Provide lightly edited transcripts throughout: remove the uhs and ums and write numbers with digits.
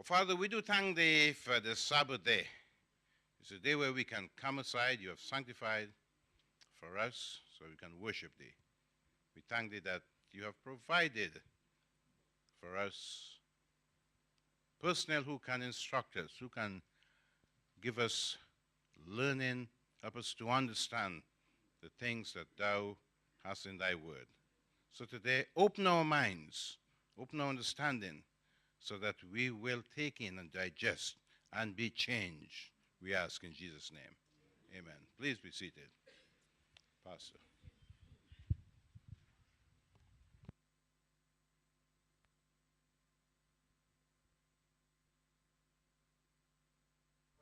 Oh, Father, we do thank Thee for the Sabbath day. It's a day where we can come aside. You have sanctified for us so we can worship Thee. We thank Thee that You have provided for us personnel who can instruct us, who can give us learning, help us to understand the things that Thou hast in Thy word. So today, open our minds, open our understanding, so that we will take in and digest and be changed, we ask in Jesus' name. Amen. Please be seated. Pastor.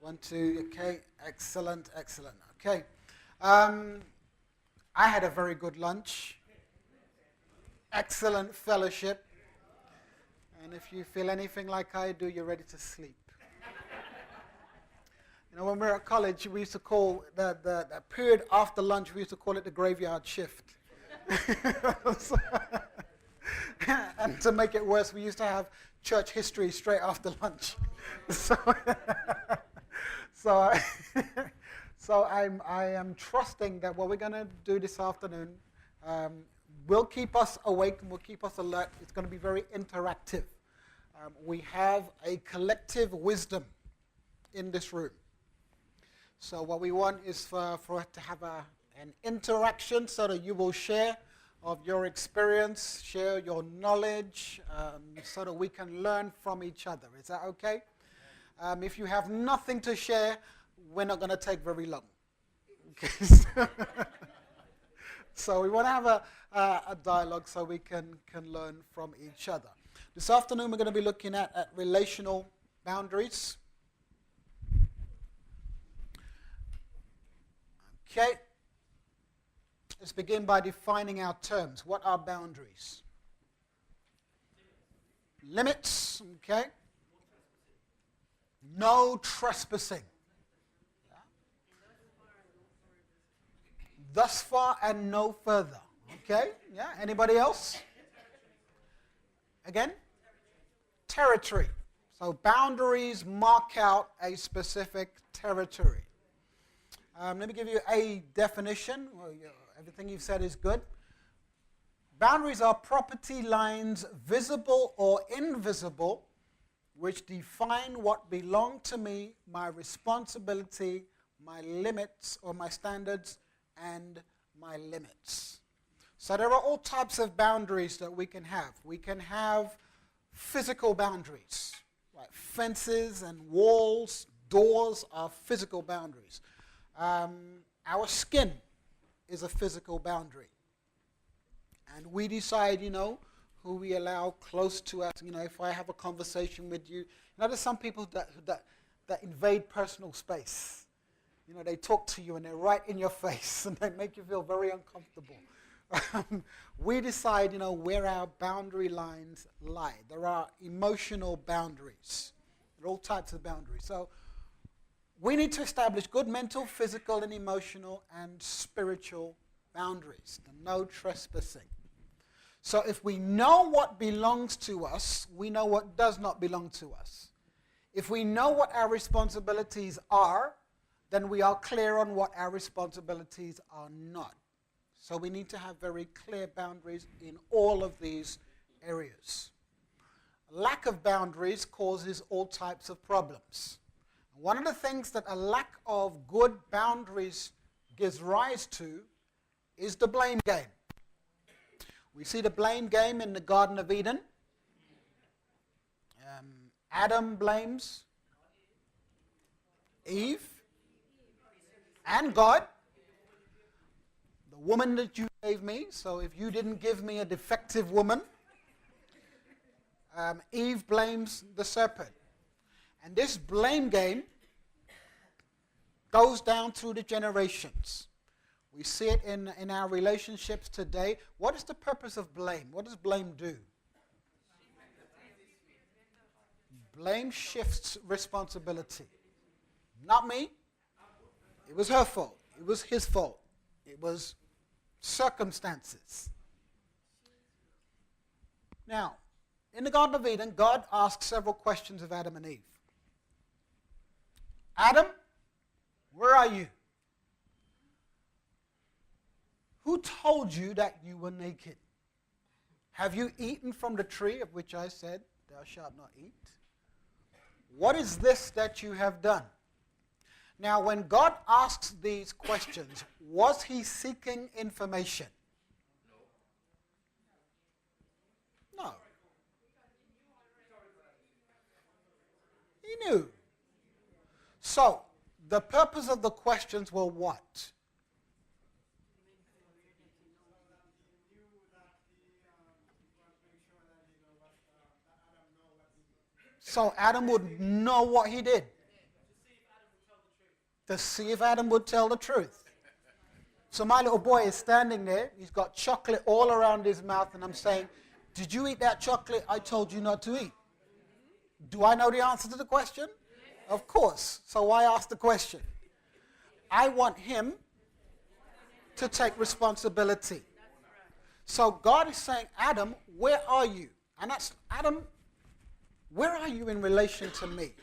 One, two, okay, excellent. Okay, I had a very good lunch, excellent fellowship, and if you feel anything like I do, you're ready to sleep. You know, when we were at college, we used to call the period after lunch, we used to call it the graveyard shift. And to make it worse, we used to have church history straight after lunch. So I am trusting that what we're going to do this afternoon will keep us awake and will keep us alert. It's going to be very interactive. We have a collective wisdom in this room. So what we want is for us to have an interaction so that you will share of your experience, share your knowledge, so that we can learn from each other. Is that okay? If you have nothing to share, we're not going to take very long. Okay. So we want to have a dialogue so we can learn from each other. This afternoon we're going to be looking at relational boundaries. Okay. Let's begin by defining our terms. What are boundaries? Limits, okay. No trespassing. Yeah. Thus far and no further. Okay? Yeah. Anybody else? Again? Territory. So boundaries mark out a specific territory. Let me give you a definition. Well, everything you've said is good. Boundaries are property lines, visible or invisible, which define what belong to me, my responsibility, my limits or my standards, and my limits. So there are all types of boundaries that we can have. We can have physical boundaries, like fences and walls, doors are physical boundaries. Our skin is a physical boundary. And we decide, who we allow close to us. If I have a conversation with you, there's some people that invade personal space. They talk to you and they're right in your face and they make you feel very uncomfortable. We decide, where our boundary lines lie. There are emotional boundaries. There are all types of boundaries. So we need to establish good mental, physical, and emotional and spiritual boundaries. No trespassing. So if we know what belongs to us, we know what does not belong to us. If we know what our responsibilities are, then we are clear on what our responsibilities are not. So we need to have very clear boundaries in all of these areas. Lack of boundaries causes all types of problems. One of the things that a lack of good boundaries gives rise to is the blame game. We see the blame game in the Garden of Eden. Adam blames Eve and God. The woman that you gave me, so if you didn't give me a defective woman, Eve blames the serpent. And this blame game goes down through the generations. We see it in our relationships today. What is the purpose of blame? What does blame do? Blame shifts responsibility. Not me. It was her fault. It was his fault. It was circumstances. Now, in the Garden of Eden, God asked several questions of Adam and Eve. Adam, where are you? Who told you that you were naked? Have you eaten from the tree of which I said, thou shalt not eat? What is this that you have done? Now, when God asks these questions, was he seeking information? No. He knew. So, the purpose of the questions were what? So Adam would know what he did. To see if Adam would tell the truth. So my little boy is standing there. He's got chocolate all around his mouth. And I'm saying, did you eat that chocolate I told you not to eat? Do I know the answer to the question? Of course. So why ask the question? I want him to take responsibility. So God is saying, Adam, where are you? And that's, Adam, where are you in relation to me?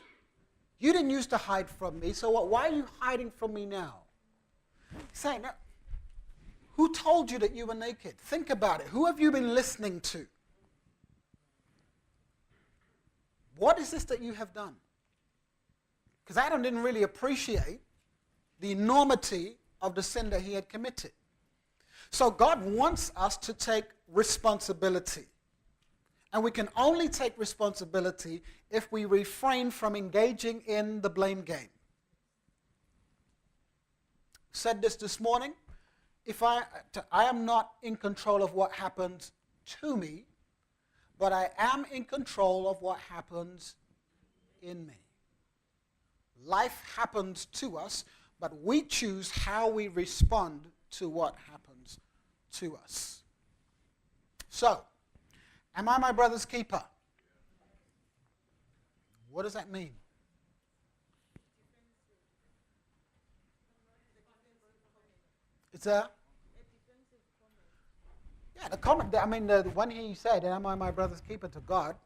You didn't used to hide from me, so why are you hiding from me now? He's saying, who told you that you were naked? Think about it. Who have you been listening to? What is this that you have done? Because Adam didn't really appreciate the enormity of the sin that he had committed. So God wants us to take responsibility. And we can only take responsibility if we refrain from engaging in the blame game. Said this morning, if I am not in control of what happens to me, but I am in control of what happens in me. Life happens to us, but we choose how we respond to what happens to us. So, am I my brother's keeper? What does that mean? It's a... Yeah, the comment, when he said, am I my brother's keeper to God,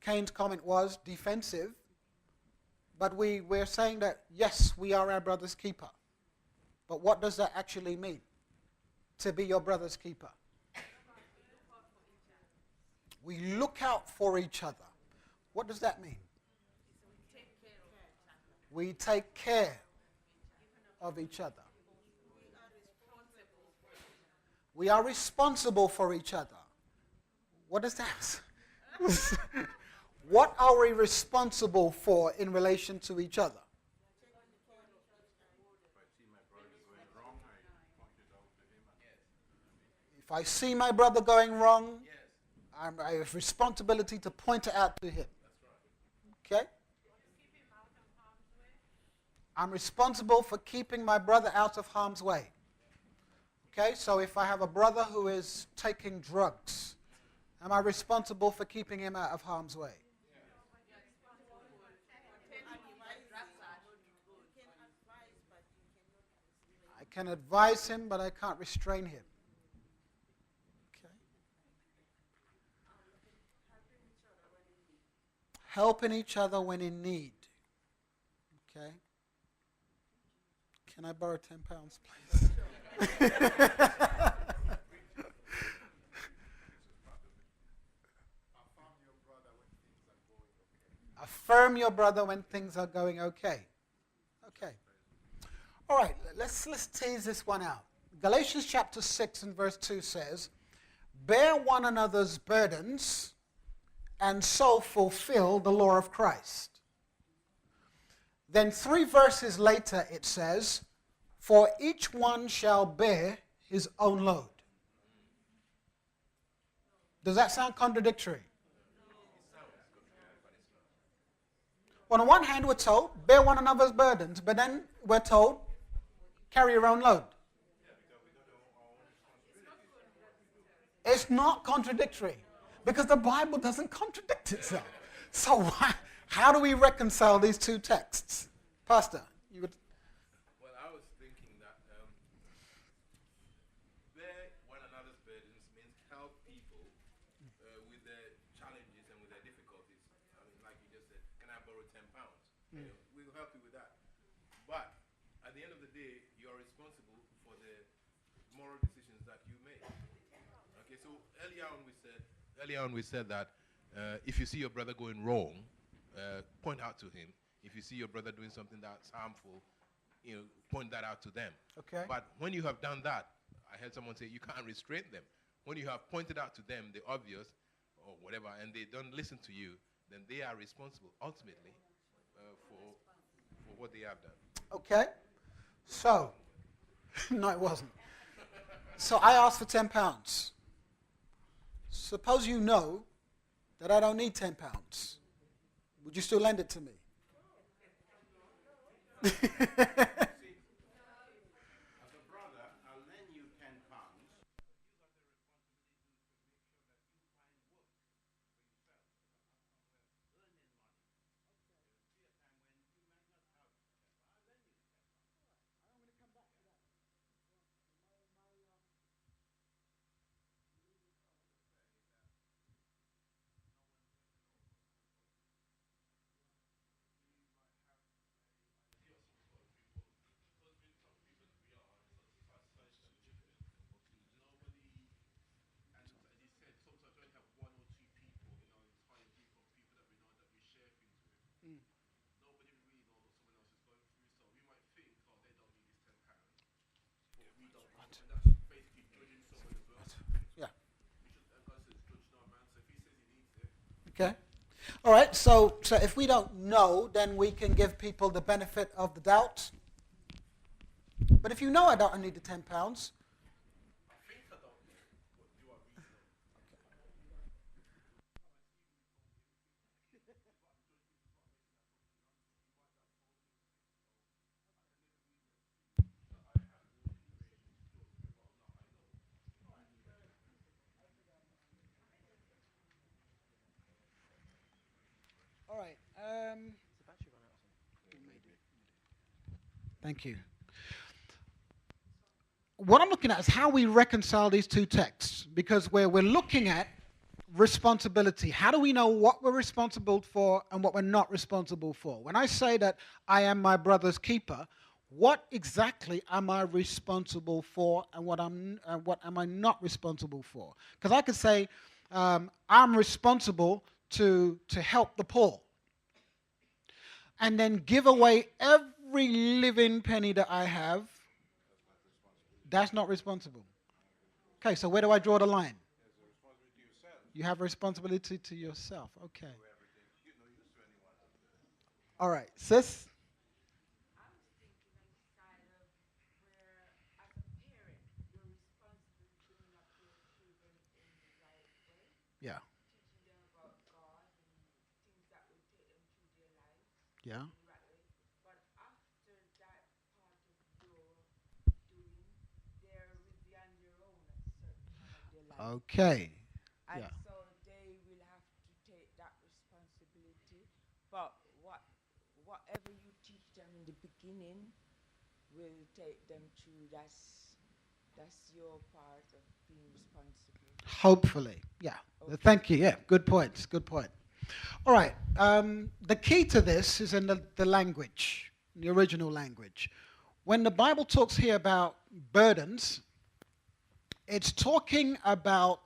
Cain's comment was defensive, but we're saying that, yes, we are our brother's keeper. But what does that actually mean, to be your brother's keeper? We look out for each other. What does that mean? We take care of each other. We are responsible for each other. What does that mean? What are we responsible for in relation to each other? If I see my brother going wrong, I have responsibility to point it out to him. Okay? I'm responsible for keeping my brother out of harm's way. Okay, so if I have a brother who is taking drugs, am I responsible for keeping him out of harm's way? I can advise him, but I can't restrain him. Okay. Helping each other when in need. Okay. Can I borrow £10, please? Affirm your brother when things are going okay. Okay. All right, let's tease this one out. Galatians chapter 6 and verse 2 says, bear one another's burdens and so fulfill the law of Christ. Then 3 verses later it says, for each one shall bear his own load. Does that sound contradictory? On the one hand, we're told, bear one another's burdens, but then we're told, carry your own load. It's not contradictory, because the Bible doesn't contradict itself. So how do we reconcile these two texts? Pastor, you would... Well, I was thinking that bear one another's burdens means help people with their challenges £10. We'll help you with that. But at the end of the day, you're responsible for the moral decisions that you make. Okay, so earlier on we said that if you see your brother going wrong, point out to him. If you see your brother doing something that's harmful, point that out to them. Okay. But when you have done that, I heard someone say you can't restrain them. When you have pointed out to them the obvious or whatever, and they don't listen to you, then they are responsible ultimately for what they have done. Okay. So, no, it wasn't. So I asked for £10. Suppose you know that I don't need £10. Would you still lend it to me? As a brother, I'll lend you £10. Yeah. Okay. All right. So if we don't know, then we can give people the benefit of the doubt. But if you know I don't need the £10, all right. Thank you. What I'm looking at is how we reconcile these two texts, because we're looking at responsibility. How do we know what we're responsible for and what we're not responsible for? When I say that I am my brother's keeper, what exactly am I responsible for and what am I not responsible for? Because I could say I'm responsible to help the poor and then give away every living penny that I have. That's not responsible. Okay, so where do I draw the line? You have a responsibility to yourself. Okay. All right, sis? I was thinking on the side of where, as a parent, you're responsible for bringing up your children in the right way, Yeah. teaching them about God and things that will take them through their lives Yeah. in the right way. But after that part of your doing, they will be on their own at a certain time of their life. Okay. And Yeah. so they will have to take that responsibility. But whatever you teach them in the beginning will take them through. That's your part of being responsible. Hopefully. Yeah. Okay. Thank you. Yeah. Good point. Good point. All right. The key to this is in the language, the original language. When the Bible talks here about burdens, it's talking about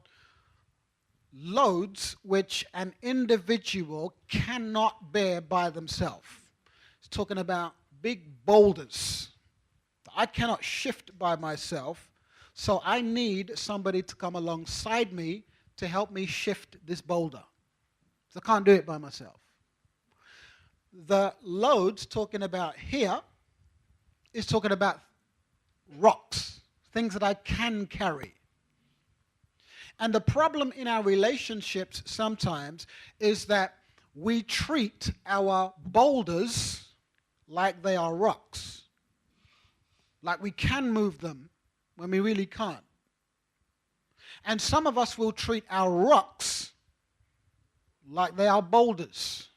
loads which an individual cannot bear by themselves. It's talking about big boulders that I cannot shift by myself, so I need somebody to come alongside me to help me shift this boulder. So I can't do it by myself. The loads talking about here is talking about rocks, things that I can carry. And the problem in our relationships sometimes is that we treat our boulders like they are rocks, like we can move them when we really can't. And some of us will treat our rocks like they are boulders,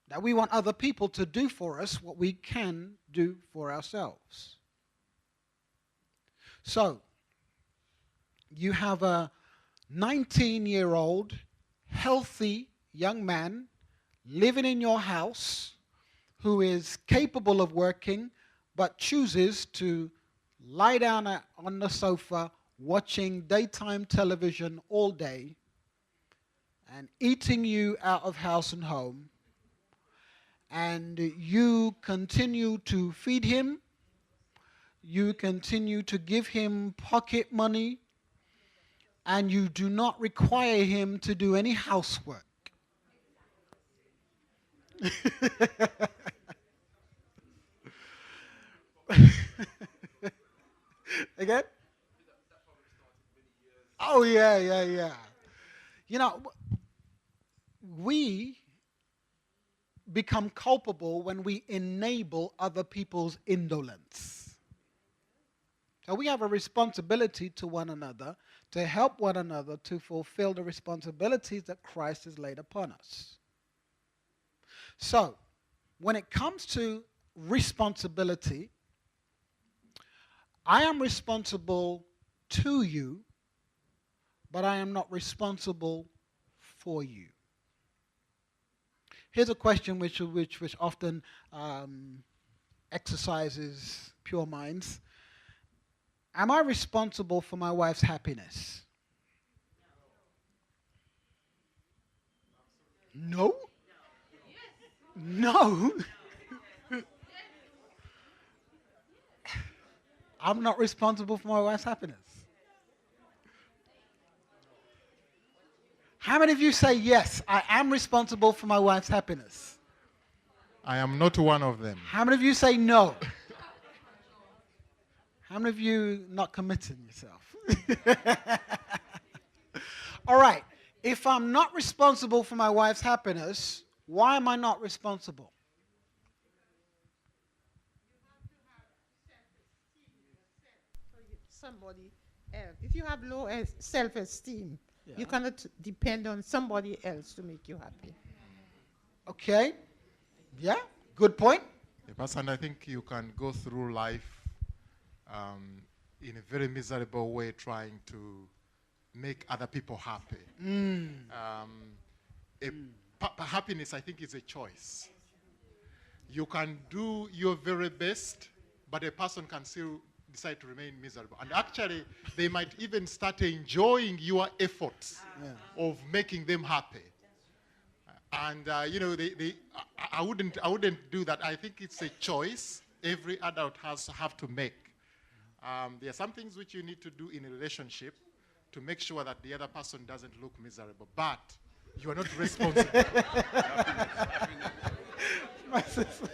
that we want other people to do for us what we can do for ourselves. So, you have a 19-year-old, healthy young man living in your house who is capable of working but chooses to lie down on the sofa watching daytime television all day and eating you out of house and home, and you continue to feed him, you continue to give him pocket money, and you do not require him to do any housework. Again? Oh, yeah. You know, we become culpable when we enable other people's indolence. So we have a responsibility to one another to help one another to fulfill the responsibilities that Christ has laid upon us. So, when it comes to responsibility, I am responsible to you, but I am not responsible for you. Here's a question which often exercises pure minds. Am I responsible for my wife's happiness? No? No? I'm not responsible for my wife's happiness. How many of you say, yes, I am responsible for my wife's happiness? I am not one of them. How many of you say no? How many of you not committing yourself? All right. If I'm not responsible for my wife's happiness, why am I not responsible? Somebody else. If you have low self-esteem, you cannot depend on somebody else to make you happy. Okay. Yeah, good point. Pastor, and I think you can go through life in a very miserable way trying to make other people happy. Happiness, I think, is a choice. You can do your very best, but a person can still decide to remain miserable. And actually, they might even start enjoying your efforts of making them happy. And I wouldn't do that. I think it's a choice every adult has to have to make. There are some things which you need to do in a relationship to make sure that the other person doesn't look miserable. But you are not responsible. My sister.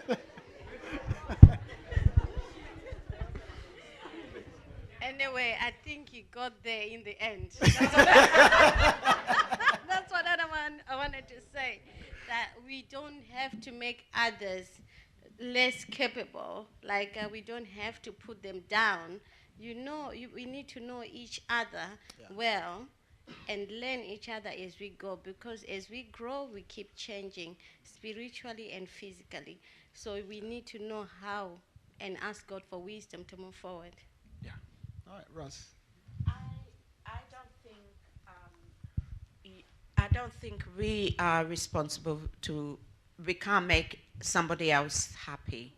Anyway, I think you got there in the end. That's what I wanted to say. That we don't have to make others less capable. Like we don't have to put them down. We need to know each other well and learn each other as we go. Because as we grow, we keep changing spiritually and physically. So we need to know how and ask God for wisdom to move forward. Yeah. All right, Ross. I don't think we are responsible we can't make somebody else happy.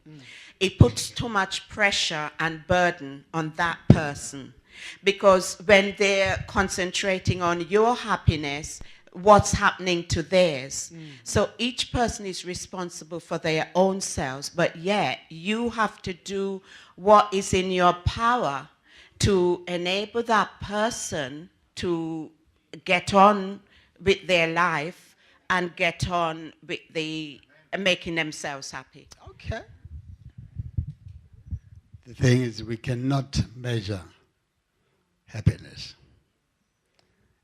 It puts too much pressure and burden on that person, because when they're concentrating on your happiness, what's happening to theirs. So each person is responsible for their own selves, but yet you have to do what is in your power to enable that person to get on with their life and get on with making themselves happy. Okay. The thing is, we cannot measure happiness.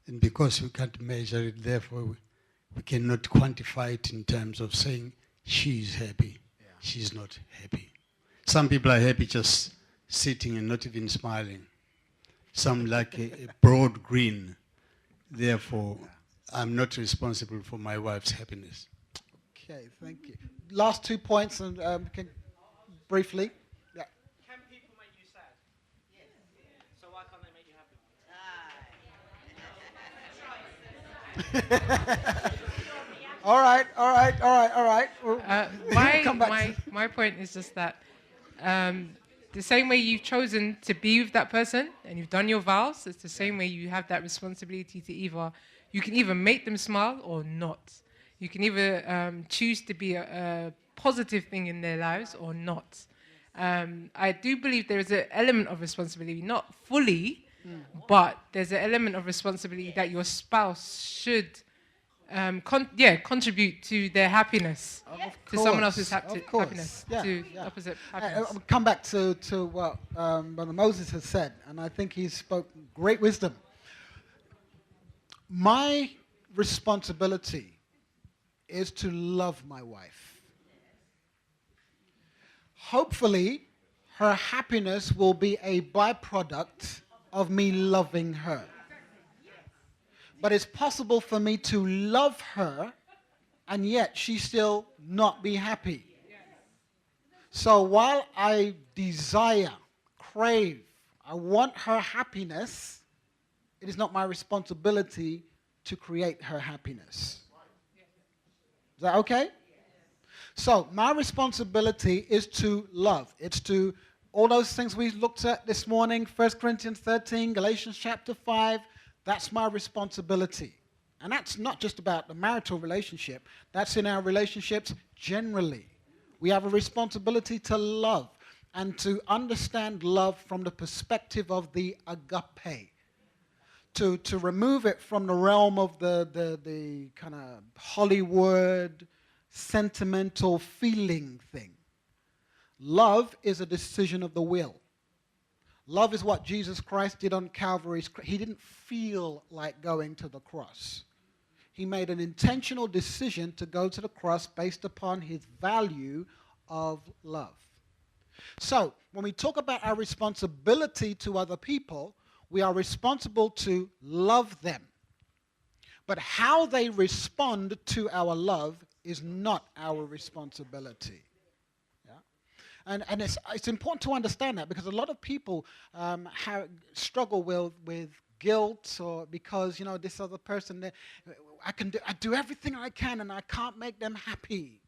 And because we can't measure it, therefore, we cannot quantify it in terms of saying, she's happy, she's not happy. Some people are happy just sitting and not even smiling. Some like a broad grin. Therefore, I'm not responsible for my wife's happiness. Okay, thank you. Last 2 points, and briefly. Yeah. Can people make you sad? Yes. So why can't they make you happy? All right. point is just that the same way you've chosen to be with that person and you've done your vows, it's the same way you have that responsibility to you can either make them smile or not. You can either choose to be a positive thing in their lives or not. I do believe there is an element of responsibility, not fully, but there's an element of responsibility that your spouse should contribute to their happiness, to someone else's happiness, to opposite happiness. I'll come back to what Brother Moses has said, and I think he spoke great wisdom. My responsibility is to love my wife. Hopefully, her happiness will be a byproduct of me loving her. But it's possible for me to love her and yet she still not be happy. So while I desire, crave, I want her happiness, it is not my responsibility to create her happiness. Is that okay? So my responsibility is to love. It's to all those things we looked at this morning, 1 Corinthians 13, Galatians chapter 5, that's my responsibility. And that's not just about the marital relationship. That's in our relationships generally. We have a responsibility to love and to understand love from the perspective of the agape. To remove it from the realm of the kind of Hollywood, sentimental feeling thing. Love is a decision of the will. Love is what Jesus Christ did on Calvary's cross. He didn't feel like going to the cross. He made an intentional decision to go to the cross based upon his value of love. So, when we talk about our responsibility to other people, we are responsible to love them. But how they respond to our love is not our responsibility. And it's important to understand that, because a lot of people struggle with guilt, or because, this other person, I do everything I can and I can't make them happy.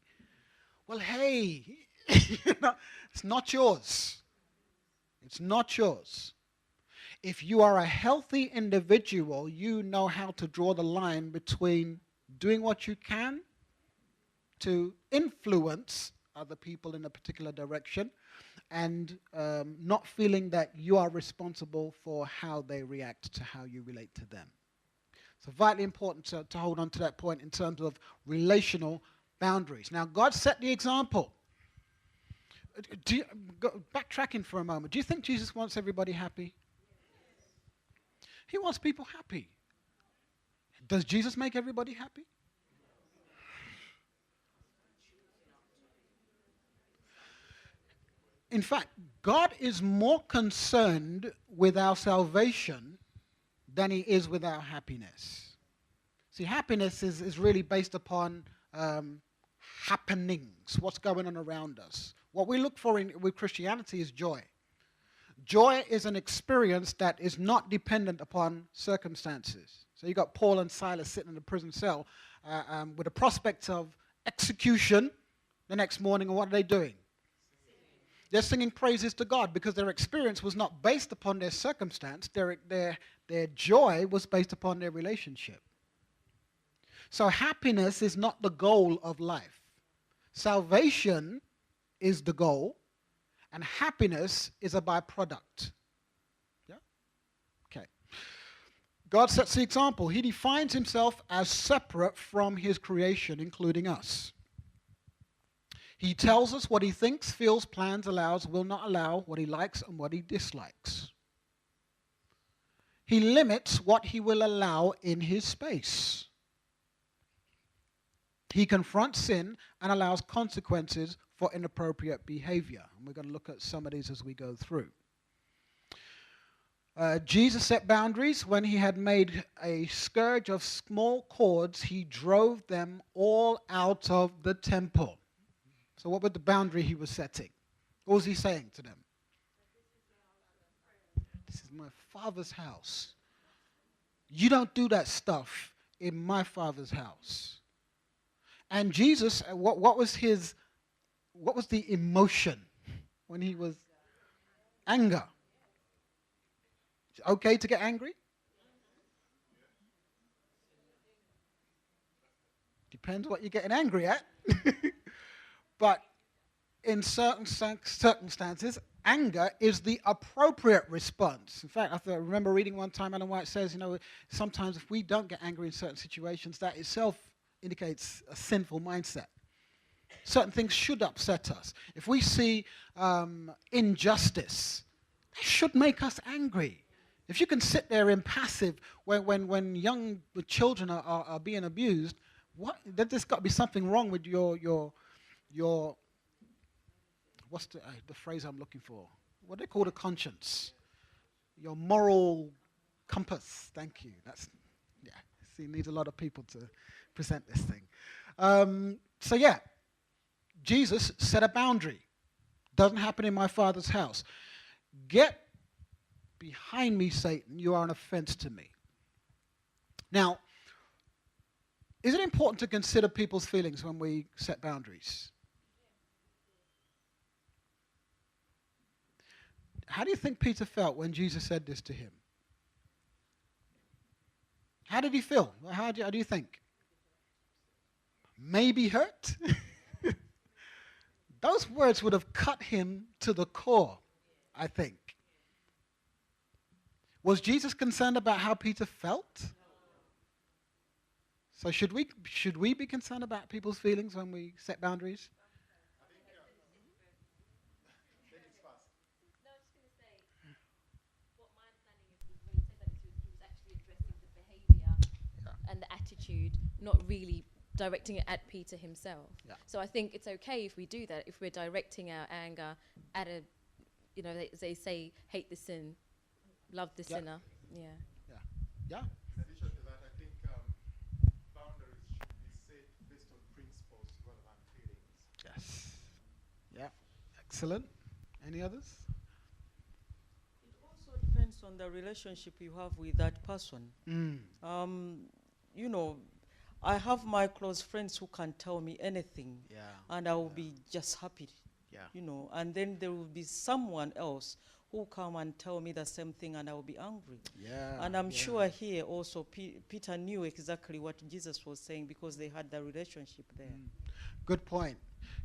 Well, hey, it's not yours. It's not yours. If you are a healthy individual, you know how to draw the line between doing what you can to influence other people in a particular direction, and not feeling that you are responsible for how they react to how you relate to them. So vitally important to hold on to that point in terms of relational boundaries. Now, God set the example. Backtracking for a moment, do you think Jesus wants everybody happy? He wants people happy. Does Jesus make everybody happy? In fact, God is more concerned with our salvation than he is with our happiness. See, happiness is really based upon happenings, what's going on around us. What we look for with Christianity is joy. Joy is an experience that is not dependent upon circumstances. So you got Paul and Silas sitting in a prison cell with a prospect of execution the next morning, and what are they doing? They're singing praises to God, because their experience was not based upon their circumstance. Their joy was based upon their relationship. So happiness is not the goal of life. Salvation is the goal, and happiness is a byproduct. Yeah? Okay. God sets the example. He defines himself as separate from his creation, including us. He tells us what he thinks, feels, plans, allows, will not allow, what he likes and what he dislikes. He limits what he will allow in his space. He confronts sin and allows consequences for inappropriate behavior. And we're going to look at some of these as we go through. Jesus set boundaries. When he had made a scourge of small cords, he drove them all out of the temple. So what was the boundary he was setting? What was he saying to them? This is my Father's house. You don't do that stuff in my Father's house. And Jesus, what was what was the emotion when he was anger? Is it okay to get angry? Depends what you're getting angry at. But in certain circumstances, anger is the appropriate response. In fact, I remember reading one time Ellen White says, sometimes if we don't get angry in certain situations, that itself indicates a sinful mindset. Certain things should upset us. If we see injustice, that should make us angry. If you can sit there impassive when young children are being abused, there's got to be something wrong with your what's the phrase I'm looking for? What do they call a conscience? Your moral compass. Thank you. See, it needs a lot of people to present this thing. Jesus set a boundary. Doesn't happen in my Father's house. Get behind me, Satan. You are an offense to me. Now, is it important to consider people's feelings when we set boundaries? How do you think Peter felt when Jesus said this to him? How did he feel? How do you think? Maybe hurt? Those words would have cut him to the core, I think. Was Jesus concerned about how Peter felt? So should we be concerned about people's feelings when we set boundaries? And the attitude, not really directing it at Peter himself. Yeah. So I think it's okay if we do that, if we're directing our anger at they say, hate the sin, love the sinner. Yeah. Yeah. In addition to that, I think boundaries should be set based on principles rather than feelings. Yes. Yeah. Excellent. Any others? It also depends on the relationship you have with that person. I have my close friends who can tell me anything, and I will be just happy, and then there will be someone else who come and tell me the same thing, and I will be angry. And I'm sure here also Peter knew exactly what Jesus was saying because they had the relationship there. Good point.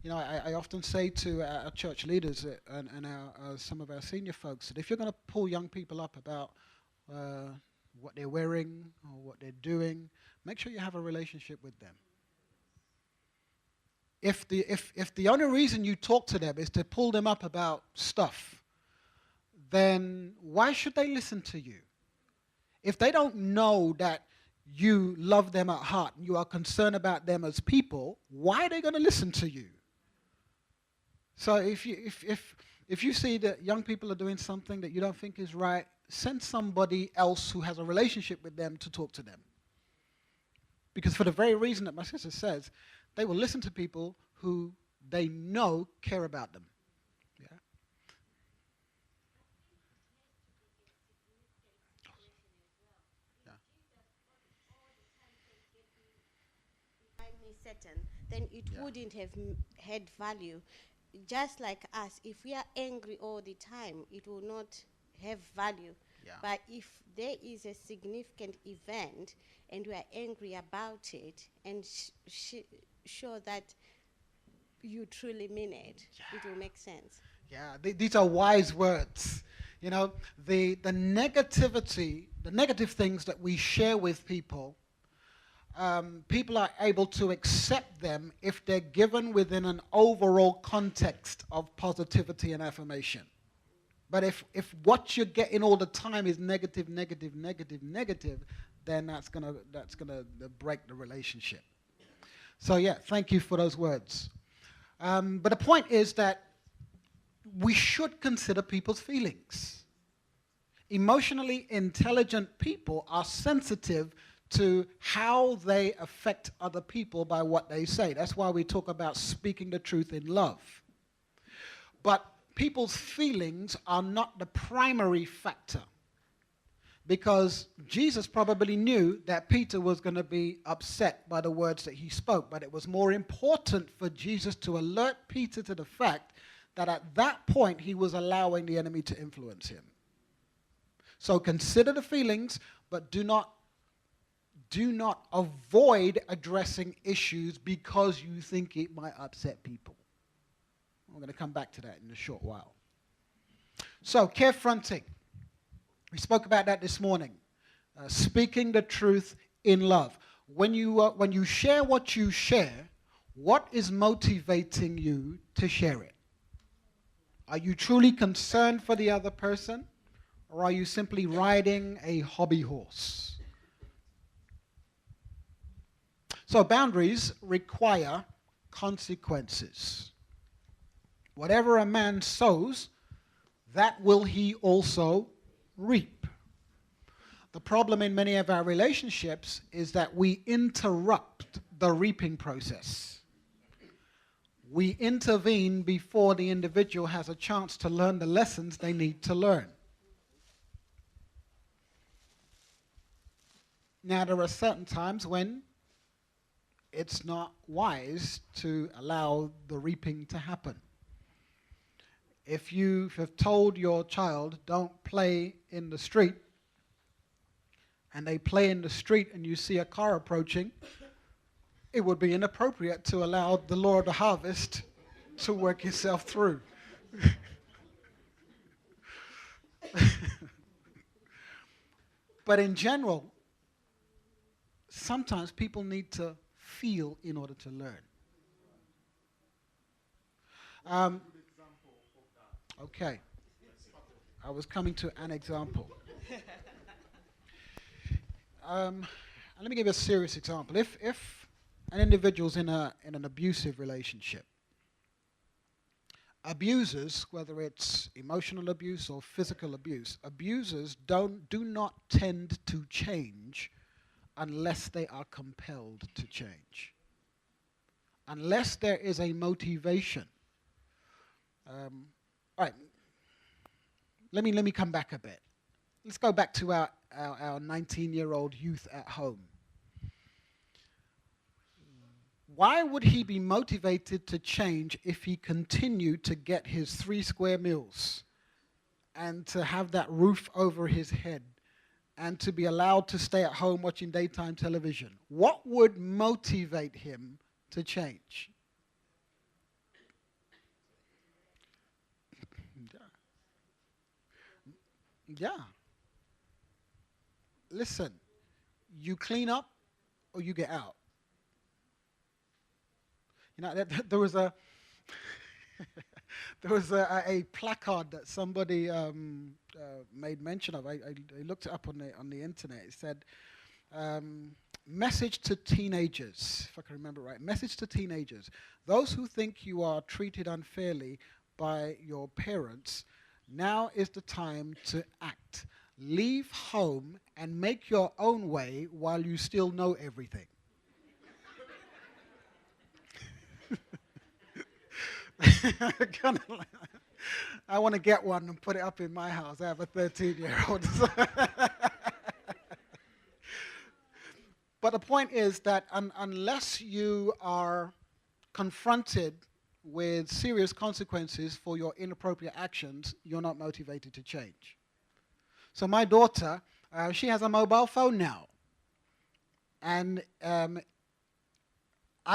I often say to our church leaders and some of our senior folks that if you're going to pull young people up about what they're wearing or what they're doing, make sure you have a relationship with them. If the only reason you talk to them is to pull them up about stuff, then why should they listen to you? If they don't know that you love them at heart and you are concerned about them as people, why are they going to listen to you? So if you see that young people are doing something that you don't think is right, send somebody else who has a relationship with them to talk to them. Because for the very reason that my sister says, they will listen to people who they know care about them. Yeah. Certain, then it wouldn't have had value. Just like us, if we are angry all the time, it will not have value. But if there is a significant event and we are angry about it and show that you truly mean it, it will make sense. Yeah, these are wise words. The negativity, the negative things that we share with people, people are able to accept them if they're given within an overall context of positivity and affirmation. But if what you're getting all the time is negative, negative, negative, negative, then that's gonna break the relationship. So thank you for those words. But the point is that we should consider people's feelings. Emotionally intelligent people are sensitive to how they affect other people by what they say. That's why we talk about speaking the truth in love. But people's feelings are not the primary factor. because Jesus probably knew that Peter was going to be upset by the words that he spoke, but it was more important for Jesus to alert Peter to the fact that at that point he was allowing the enemy to influence him. So consider the feelings, but do not avoid addressing issues because you think it might upset people. I'm going to come back to that in a short while. So, carefronting. We spoke about that this morning. Speaking the truth in love. When you share what you share, what is motivating you to share it? Are you truly concerned for the other person, or are you simply riding a hobby horse? So boundaries require consequences. Whatever a man sows, that will he also reap. The problem in many of our relationships is that we interrupt the reaping process. We intervene before the individual has a chance to learn the lessons they need to learn. Now, there are certain times when it's not wise to allow the reaping to happen. If you have told your child, don't play in the street, and they play in the street and you see a car approaching, it would be inappropriate to allow the law of the harvest to work itself through. But in general, sometimes people need to feel in order to learn. Okay. I was coming to an example. Let me give you a serious example. If an individual's in an abusive relationship, abusers, whether it's emotional abuse or physical abuse, abusers do not tend to change unless they are compelled to change. Unless there is a motivation. All right. Let me come back a bit. Let's go back to our 19-year-old youth at home. Why would he be motivated to change if he continued to get his 3 square meals and to have that roof over his head and to be allowed to stay at home watching daytime television? What would motivate him to change? Yeah. Listen, you clean up or you get out. You know, there was a placard that somebody made mention of. I looked it up on the internet. It said, message to teenagers, if I can remember right. Message to teenagers. Those who think you are treated unfairly by your parents, now is the time to act. Leave home and make your own way while you still know everything. I want to get one and put it up in my house. I have a 13-year-old. But the point is that unless you are confronted with serious consequences for your inappropriate actions, you're not motivated to change. So my daughter, she has a mobile phone now. And I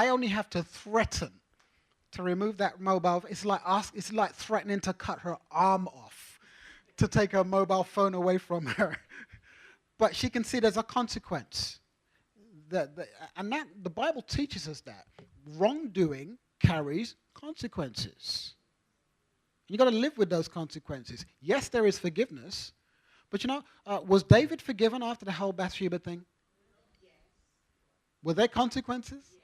only have to threaten to remove that mobile. It's like threatening to cut her arm off to take her mobile phone away from her. But she can see there's a consequence. And the Bible teaches us that wrongdoing carries consequences. You've got to live with those consequences. Yes, there is forgiveness, but was David forgiven after the whole Bathsheba thing? Yes. Were there consequences? Yes.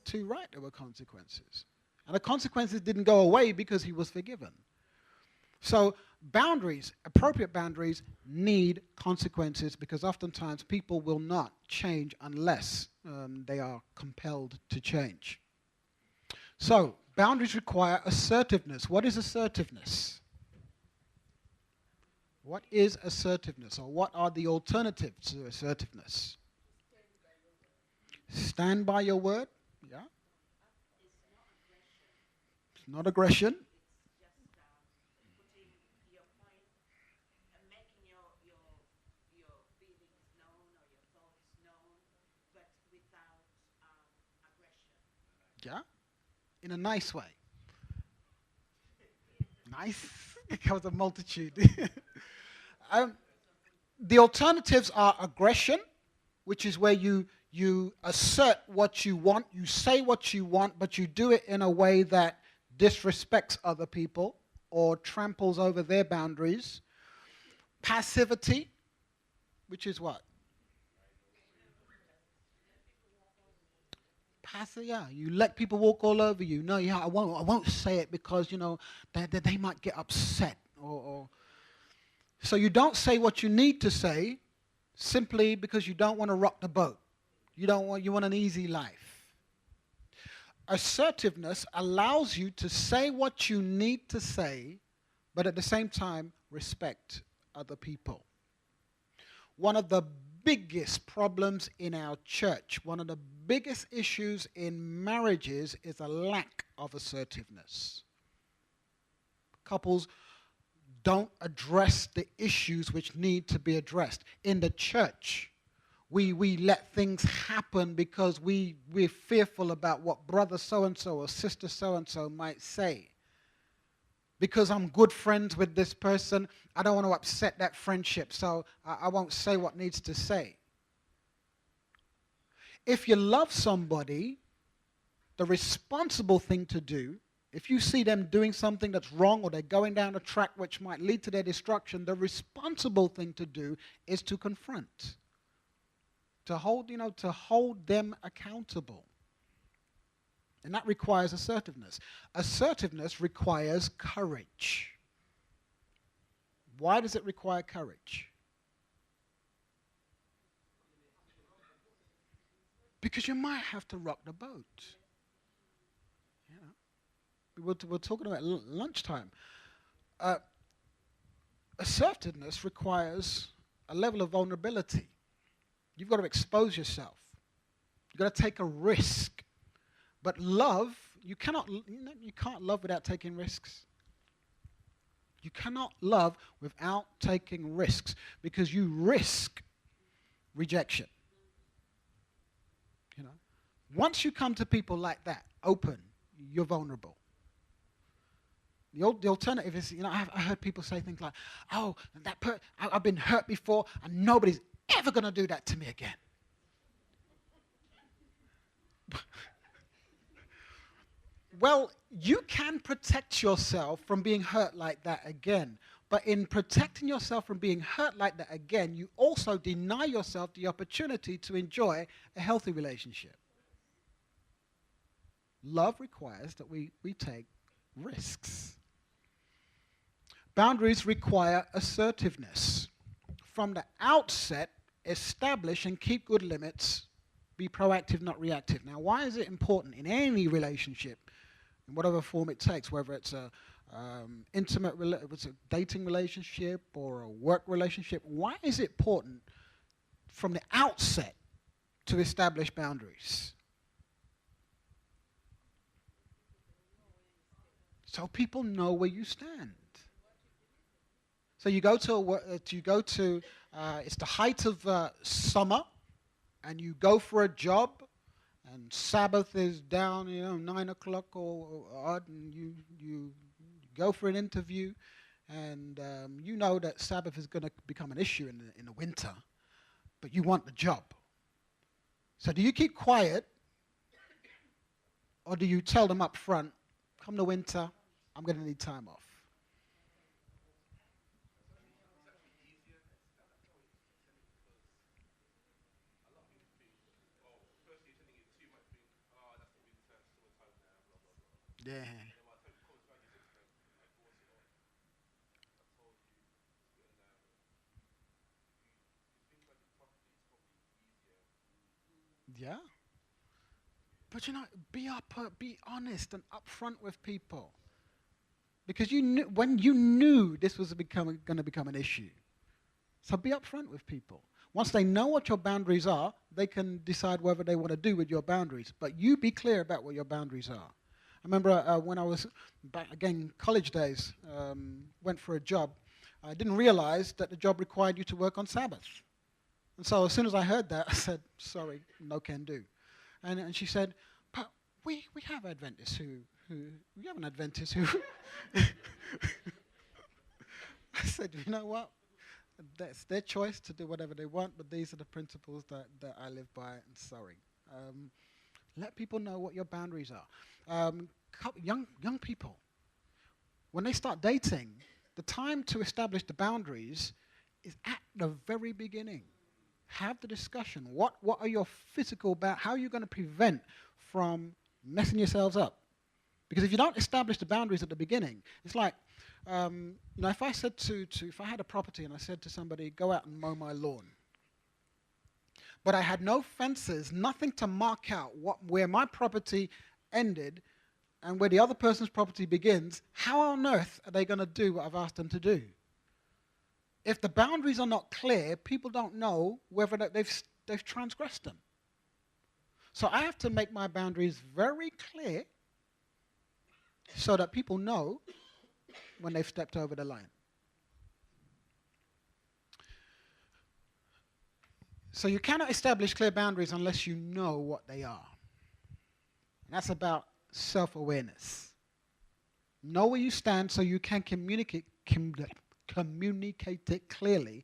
Too right, there were consequences. And the consequences didn't go away because he was forgiven. So boundaries, appropriate boundaries, need consequences because oftentimes people will not change unless they are compelled to change. So boundaries require assertiveness. What is assertiveness? What is assertiveness, or what are the alternatives to assertiveness? Stand by your word. Yeah. It's not aggression. Yeah. In a nice way. Nice. It covers a multitude. The alternatives are aggression, which is where you assert what you want, you say what you want, but you do it in a way that disrespects other people or tramples over their boundaries. Passivity, which is what? Passive, yeah. You let people walk all over you. No, yeah, I won't say it because, they might get upset. So you don't say what you need to say simply because you don't want to rock the boat. You want an easy life. Assertiveness allows you to say what you need to say, but at the same time, respect other people. One of the biggest problems in our church, one of the biggest issues in marriages is a lack of assertiveness. Couples don't address the issues which need to be addressed. In the church, we let things happen because we're fearful about what brother so-and-so or sister so-and-so might say. Because I'm good friends with this person, I don't want to upset that friendship, so I won't say what needs to say. If you love somebody, the responsible thing to do, if you see them doing something that's wrong or they're going down a track which might lead to their destruction, the responsible thing to do is to confront, to hold them accountable. And that requires assertiveness. Assertiveness requires courage. Why does it require courage? Because you might have to rock the boat. We're talking about lunchtime. Assertiveness requires a level of vulnerability. You've got to expose yourself. You've got to take a risk. But love, you can't love without taking risks. You cannot love without taking risks because you risk rejection. Once you come to people like that, open, you're vulnerable. The alternative is, I heard people say things like, "Oh, I've been hurt before, and nobody's ever going to do that to me again." Well, you can protect yourself from being hurt like that again. But in protecting yourself from being hurt like that again, you also deny yourself the opportunity to enjoy a healthy relationship. Love requires that we take risks. Boundaries require assertiveness. From the outset, establish and keep good limits. Be proactive, not reactive. Now, why is it important in any relationship, in whatever form it takes, whether it's a dating relationship or a work relationship? Why is it important from the outset to establish boundaries? So people know where you stand. So you go to it's the height of summer, and you go for a job, and Sabbath is down, 9 o'clock or odd, and you go for an interview, and you know that Sabbath is going to become an issue in the winter, but you want the job. So do you keep quiet, or do you tell them up front, come the winter, I'm going to need time off? Yeah. Yeah. But be honest and upfront with people. because you knew, when you knew this was going to become an issue. So be upfront with people. Once they know what your boundaries are, they can decide whether they want to do with your boundaries. But you be clear about what your boundaries are. I remember when I was back again, college days, went for a job. I didn't realize that the job required you to work on Sabbath. And so as soon as I heard that, I said, sorry, no can do. And she said, but we have Adventists who we have an Adventist who... I said, you know what? That's their choice to do whatever they want, but these are the principles that I live by, and sorry. Let people know what your boundaries are. Young people, when they start dating, the time to establish the boundaries is at the very beginning. Have the discussion. What are your physical how are you going to prevent from messing yourselves up? Because if you don't establish the boundaries at the beginning, it's like, if I said if I had a property and I said to somebody, go out and mow my lawn, but I had no fences, nothing to mark out where my property ended and where the other person's property begins, how on earth are they going to do what I've asked them to do? If the boundaries are not clear, people don't know whether they've transgressed them. So I have to make my boundaries very clear so that people know when they've stepped over the line. So you cannot establish clear boundaries unless you know what they are. And that's about self-awareness. Know where you stand so you can communicate it clearly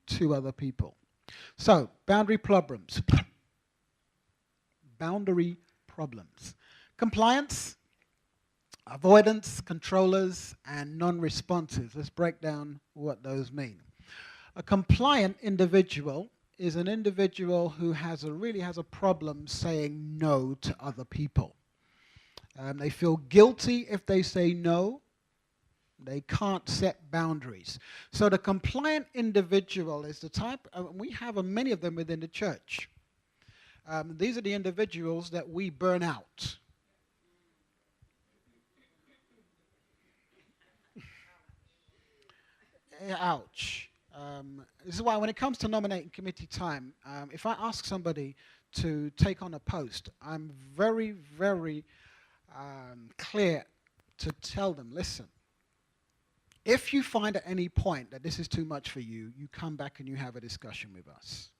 to other people. So, boundary problems. Boundary problems. Compliance, avoidance, controllers, and non-responsive. Let's break down what those mean. A compliant individual is an individual who really has a problem saying no to other people. They feel guilty if they say no. They can't set boundaries. So the compliant individual is the type, we have many of them within the church. These are the individuals that we burn out. Ouch. This is why when it comes to nominating committee time, if I ask somebody to take on a post, I'm very, very clear to tell them, listen, if you find at any point that this is too much for you, you come back and you have a discussion with us.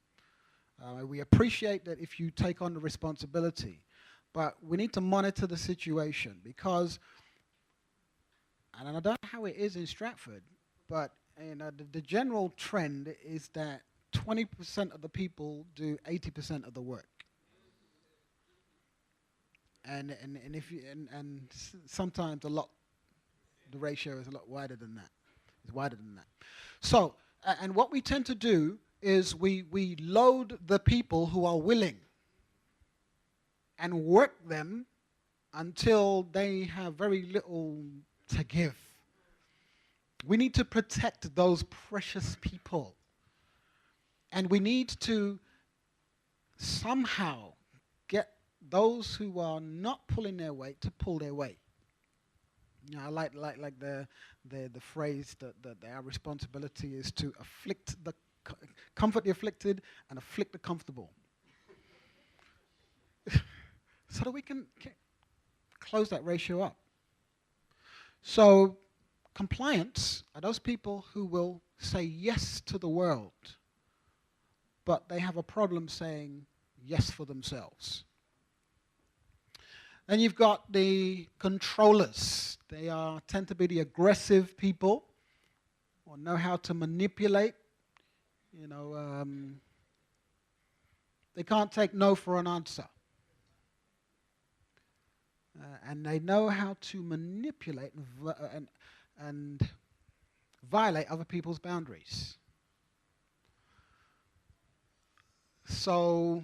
We appreciate that if you take on the responsibility, but we need to monitor the situation because, and I don't know how it is in Stratford, but the general trend is that 20% of the people do 80% of the work. And sometimes the ratio is a lot wider than that. It's wider than that. So, and what we tend to do is we load the people who are willing and work them until they have very little to give. We need to protect those precious people. And we need to somehow get those who are not pulling their weight to pull their weight. You know, I like the phrase that our responsibility is to comfort the afflicted and afflict the comfortable. So that we can close that ratio up. So compliance are those people who will say yes to the world, but they have a problem saying yes for themselves. Then you've got the controllers. They tend to be the aggressive people or know how to manipulate. You know, they can't take no for an answer. And they know how to manipulate and violate other people's boundaries. So,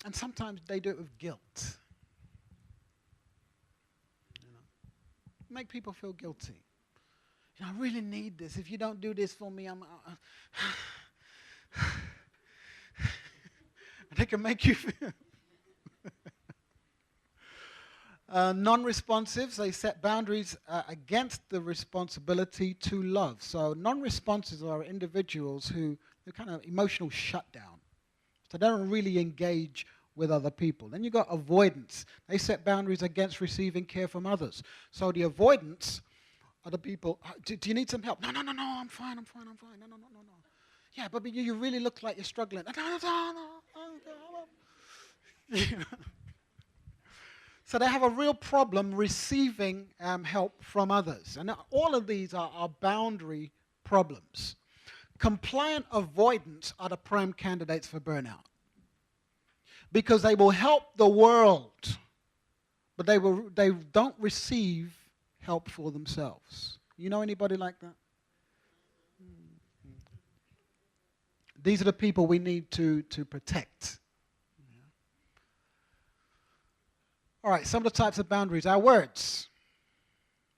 and sometimes they do it with guilt. You know, make people feel guilty. You know, I really need this. If you don't do this for me, they can make you feel. Non-responsives, they set boundaries against the responsibility to love. So non-responsives are individuals who kind of emotional shutdown. So they don't really engage with other people. Then you've got avoidance. They set boundaries against receiving care from others. So the avoidance are the people, do you need some help? No, I'm fine. No. Yeah, but you really look like you're struggling. No. So they have a real problem receiving help from others. And all of these are boundary problems. Compliant avoidance are the prime candidates for burnout, because they will help the world, but they don't receive help for themselves. You know anybody like that? These are the people we need to protect. All right, some of the types of boundaries. Our words.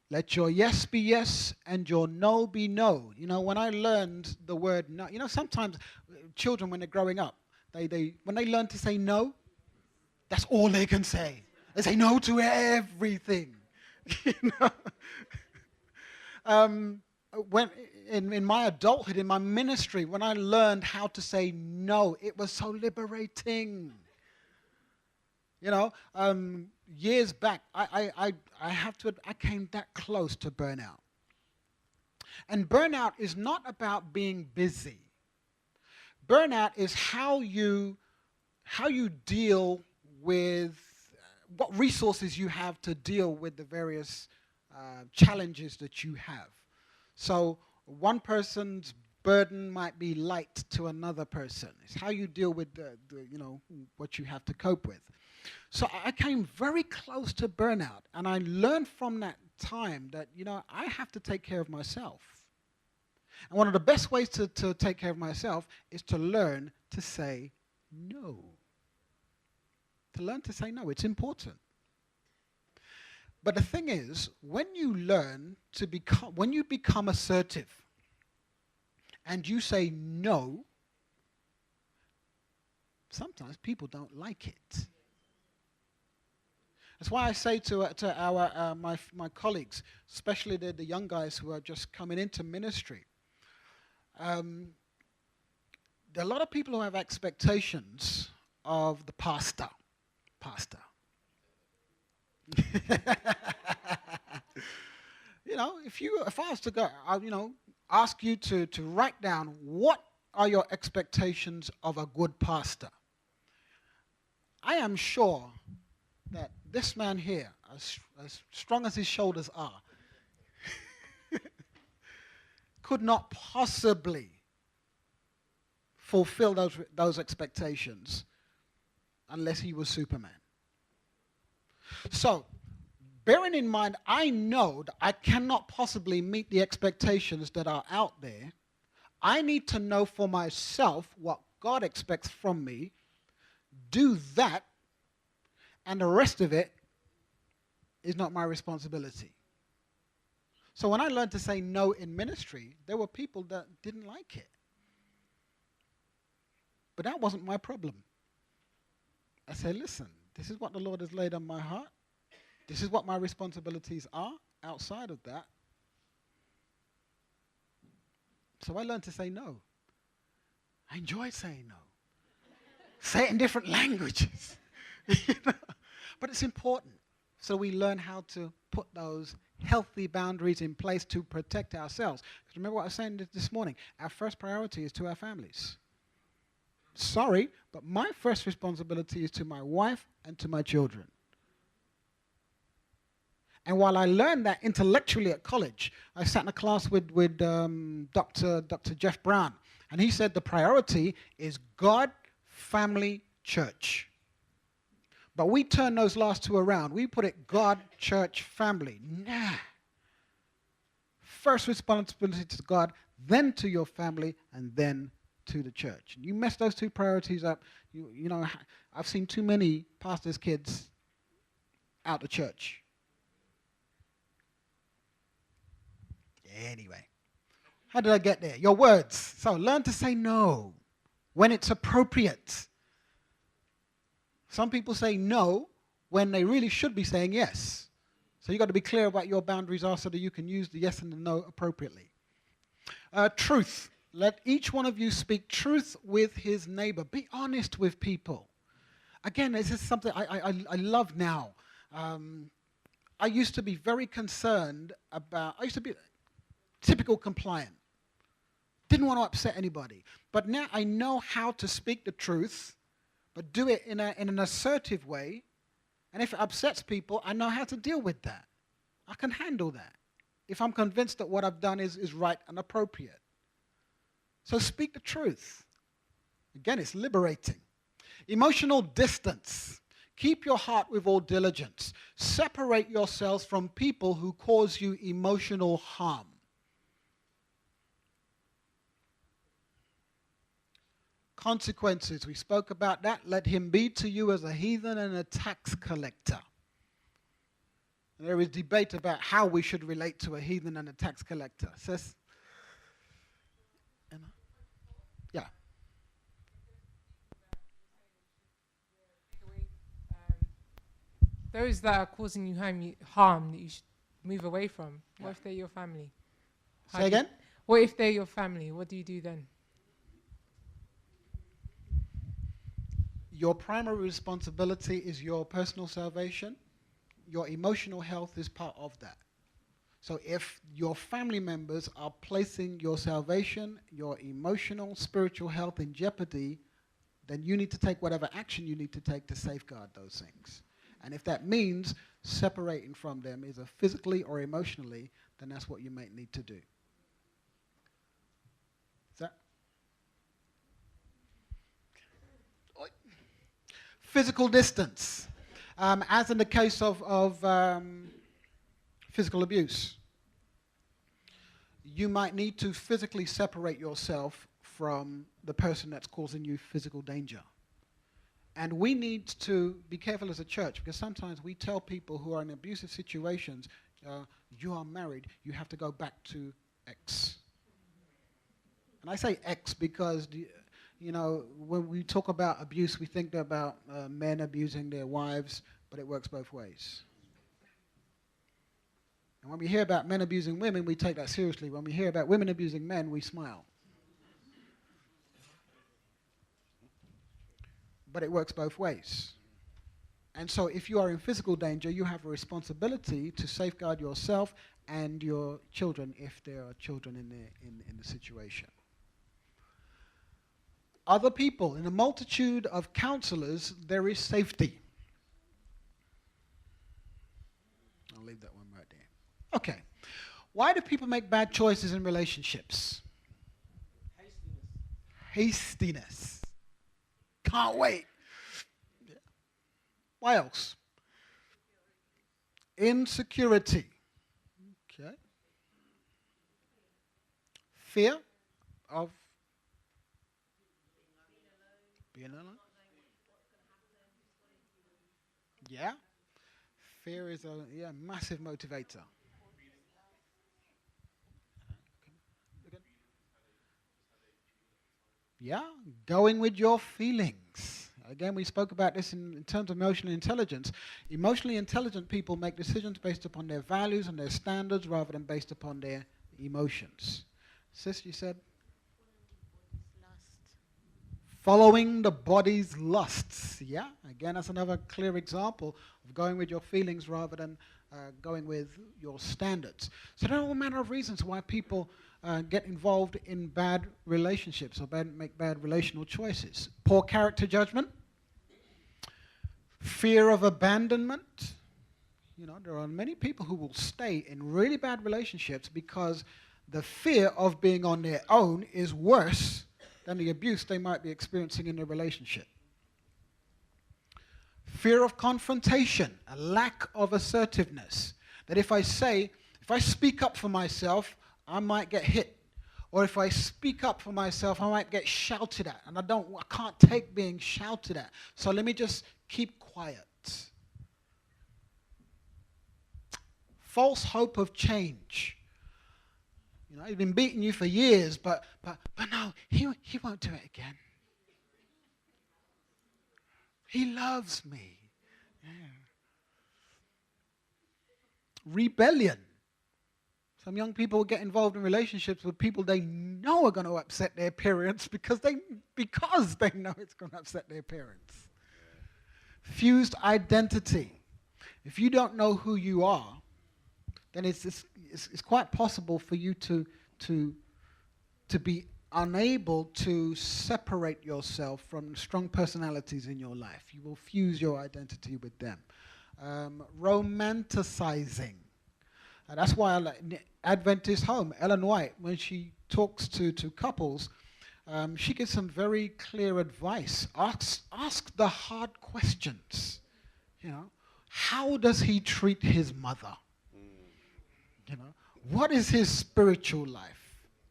Let your yes be yes and your no be no. You know, when I learned the word no, you know, sometimes children, when they're growing up, when they learn to say no, that's all they can say. They say no to everything. You know? When in my adulthood, in my ministry, when I learned how to say no, it was so liberating. You know, years back, I have to admit, I came that close to burnout. And burnout is not about being busy. Burnout is how you deal with what resources you have to deal with the various challenges that you have. So one person's burden might be light to another person. It's how you deal with the what you have to cope with. So I came very close to burnout, and I learned from that time that, you know, I have to take care of myself. And one of the best ways to take care of myself is to learn to say no. To learn to say no, it's important. But the thing is, when you become assertive and you say no, sometimes people don't like it. That's why I say to my colleagues, especially the young guys who are just coming into ministry, there are a lot of people who have expectations of the pastor. You know, if I was to go, ask you to write down what are your expectations of a good pastor, I am sure that this man here, as strong as his shoulders are, could not possibly fulfill those expectations unless he was Superman. So, bearing in mind, I know that I cannot possibly meet the expectations that are out there. I need to know for myself what God expects from me, do that, and the rest of it is not my responsibility. So when I learned to say no in ministry, there were people that didn't like it. But that wasn't my problem. I said, listen, this is what the Lord has laid on my heart. This is what my responsibilities are outside of that. So I learned to say no. I enjoyed saying no. Say it in different languages. You know? But it's important. So we learn how to put those healthy boundaries in place to protect ourselves. Because remember what I was saying this morning? Our first priority is to our families. Sorry, but my first responsibility is to my wife and to my children. And while I learned that intellectually at college, I sat in a class with Dr. Jeff Brown, and he said the priority is God, family, church. But we turn those last two around. We put it God, church, family. Nah. First responsibility to God, then to your family, and then to the church. You mess those two priorities up, you know, I've seen too many pastors' kids out of church. Anyway, how did I get there? Your words. So learn to say no when it's appropriate. Some people say no when they really should be saying yes. So you've got to be clear about your boundaries are so that you can use the yes and the no appropriately. Truth. Let each one of you speak truth with his neighbor. Be honest with people. Again, this is something I love now. I used to be very concerned about, I used to be typical compliant. Didn't want to upset anybody. But now I know how to speak the truth, but do it in an assertive way. And if it upsets people, I know how to deal with that. I can handle that if I'm convinced that what I've done is right and appropriate. So speak the truth. Again, it's liberating. Emotional distance. Keep your heart with all diligence. Separate yourselves from people who cause you emotional harm. Consequences. We spoke about that. Let him be to you as a heathen and a tax collector. There is debate about how we should relate to a heathen and a tax collector. Sis? Yeah. Those that are causing you harm that you should move away from. What if they're your family? Say again? What if they're your family? What do you do then? Your primary responsibility is your personal salvation. Your emotional health is part of that. So if your family members are placing your salvation, your emotional, spiritual health in jeopardy, then you need to take whatever action you need to take to safeguard those things. And if that means separating from them either physically or emotionally, then that's what you might need to do. Is that? Physical distance. As in the case of physical abuse, you might need to physically separate yourself from the person that's causing you physical danger. And we need to be careful as a church, because sometimes we tell people who are in abusive situations, you are married, you have to go back to X. And I say X because, you know, when we talk about abuse, we think about men abusing their wives, but it works both ways. And when we hear about men abusing women, we take that seriously. When we hear about women abusing men, we smile. But it works both ways. And so if you are in physical danger, you have a responsibility to safeguard yourself and your children if there are children in the situation. Other people, in a multitude of counselors, there is safety. I'll leave that one right there. Okay. Why do people make bad choices in relationships? Hastiness. Can't wait. Yeah. Why else? Insecurity. Okay. Fear of being alone. Yeah. Fear is a massive motivator. Yeah, going with your feelings. Again, we spoke about this in terms of emotional intelligence. Emotionally intelligent people make decisions based upon their values and their standards rather than based upon their emotions. Sis, you said? Following the body's lusts. Yeah, again, that's another clear example of going with your feelings rather than going with your standards. So there are all manner of reasons why people get involved in bad relationships or make bad relational choices. Poor character judgment, fear of abandonment. You know, there are many people who will stay in really bad relationships because the fear of being on their own is worse than the abuse they might be experiencing in their relationship. Fear of confrontation, a lack of assertiveness. That if I speak up for myself, I might get hit. Or if I speak up for myself, I might get shouted at. And I can't take being shouted at. So let me just keep quiet. False hope of change. You know, he's been beating you for years, but no, he won't do it again. He loves me. Yeah. rebellion. Some young people get involved in relationships with people they know are going to upset their parents because they know it's going to upset their parents. Fused identity. If you don't know who you are, then it's quite possible for you to be unable to separate yourself from strong personalities in your life. You will fuse your identity with them. Romanticizing. That's why I like Adventist Home, Ellen White, when she talks to couples, she gives some very clear advice. Ask the hard questions. You know, how does he treat his mother? You know, what is his spiritual life?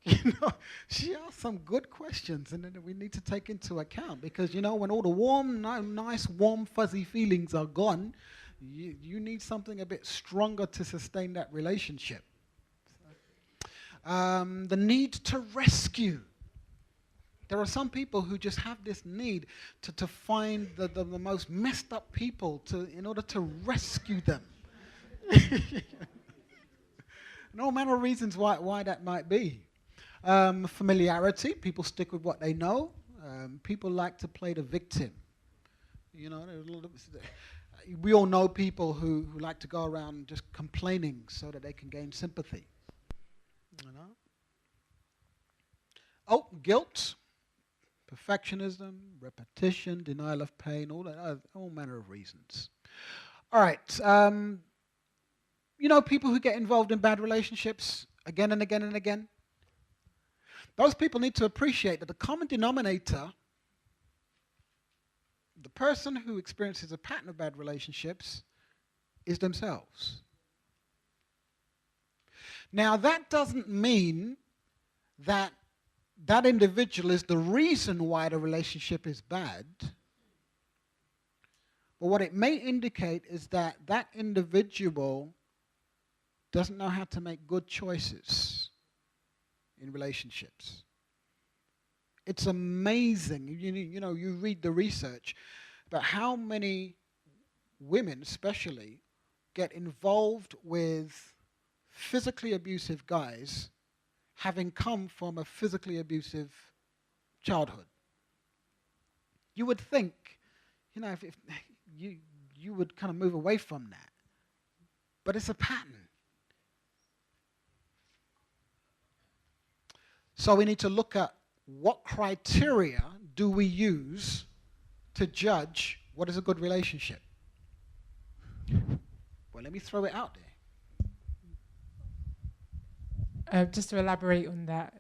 You know, she asks some good questions, and then we need to take into account, because you know, when all the warm, nice, warm, fuzzy feelings are gone, you need something a bit stronger to sustain that relationship. The need to rescue. There are some people who just have this need to find the most messed up people in order to rescue them. No matter of reasons why that might be. Familiarity. People stick with what they know. People like to play the victim. You know, we all know people who like to go around just complaining so that they can gain sympathy. You know? Oh, guilt, perfectionism, repetition, denial of pain, all manner of reasons. All right. You know, people who get involved in bad relationships again and again and again. Those people need to appreciate that the common denominator, the person who experiences a pattern of bad relationships, is themselves. Now, that doesn't mean that that individual is the reason why the relationship is bad. But what it may indicate is that that individual doesn't know how to make good choices in relationships. It's amazing, you know, you read the research about how many women especially get involved with physically abusive guys having come from a physically abusive childhood. You would think, you know, if you would kind of move away from that. But it's a pattern. So we need to look at what criteria do we use to judge what is a good relationship. Well, let me throw it out there. Just to elaborate on that,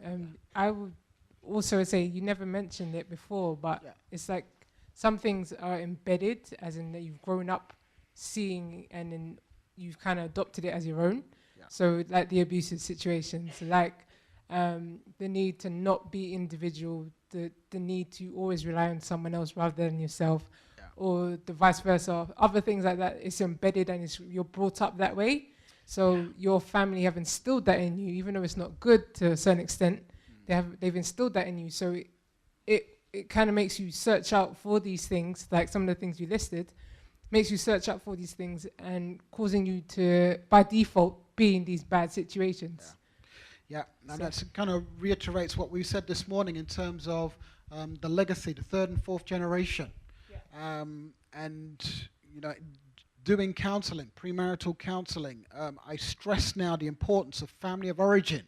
I would also say, you never mentioned it before, but it's like some things are embedded, as in that you've grown up seeing and then you've kind of adopted it as your own. Yeah. So like the abusive situations, like the need to not be individual, the need to always rely on someone else rather than yourself, or the vice versa, other things like that. It's embedded and you're brought up that way. So your family have instilled that in you, even though it's not good to a certain extent. They've instilled that in you. So it kind of makes you search out for these things, like some of the things you listed, makes you search out for these things and causing you to, by default, be in these bad situations. Yeah, and that kind of reiterates what we said this morning in terms of the legacy, the third and fourth generation. Yeah. And, you know, doing counseling, premarital counseling, I stress now the importance of family of origin,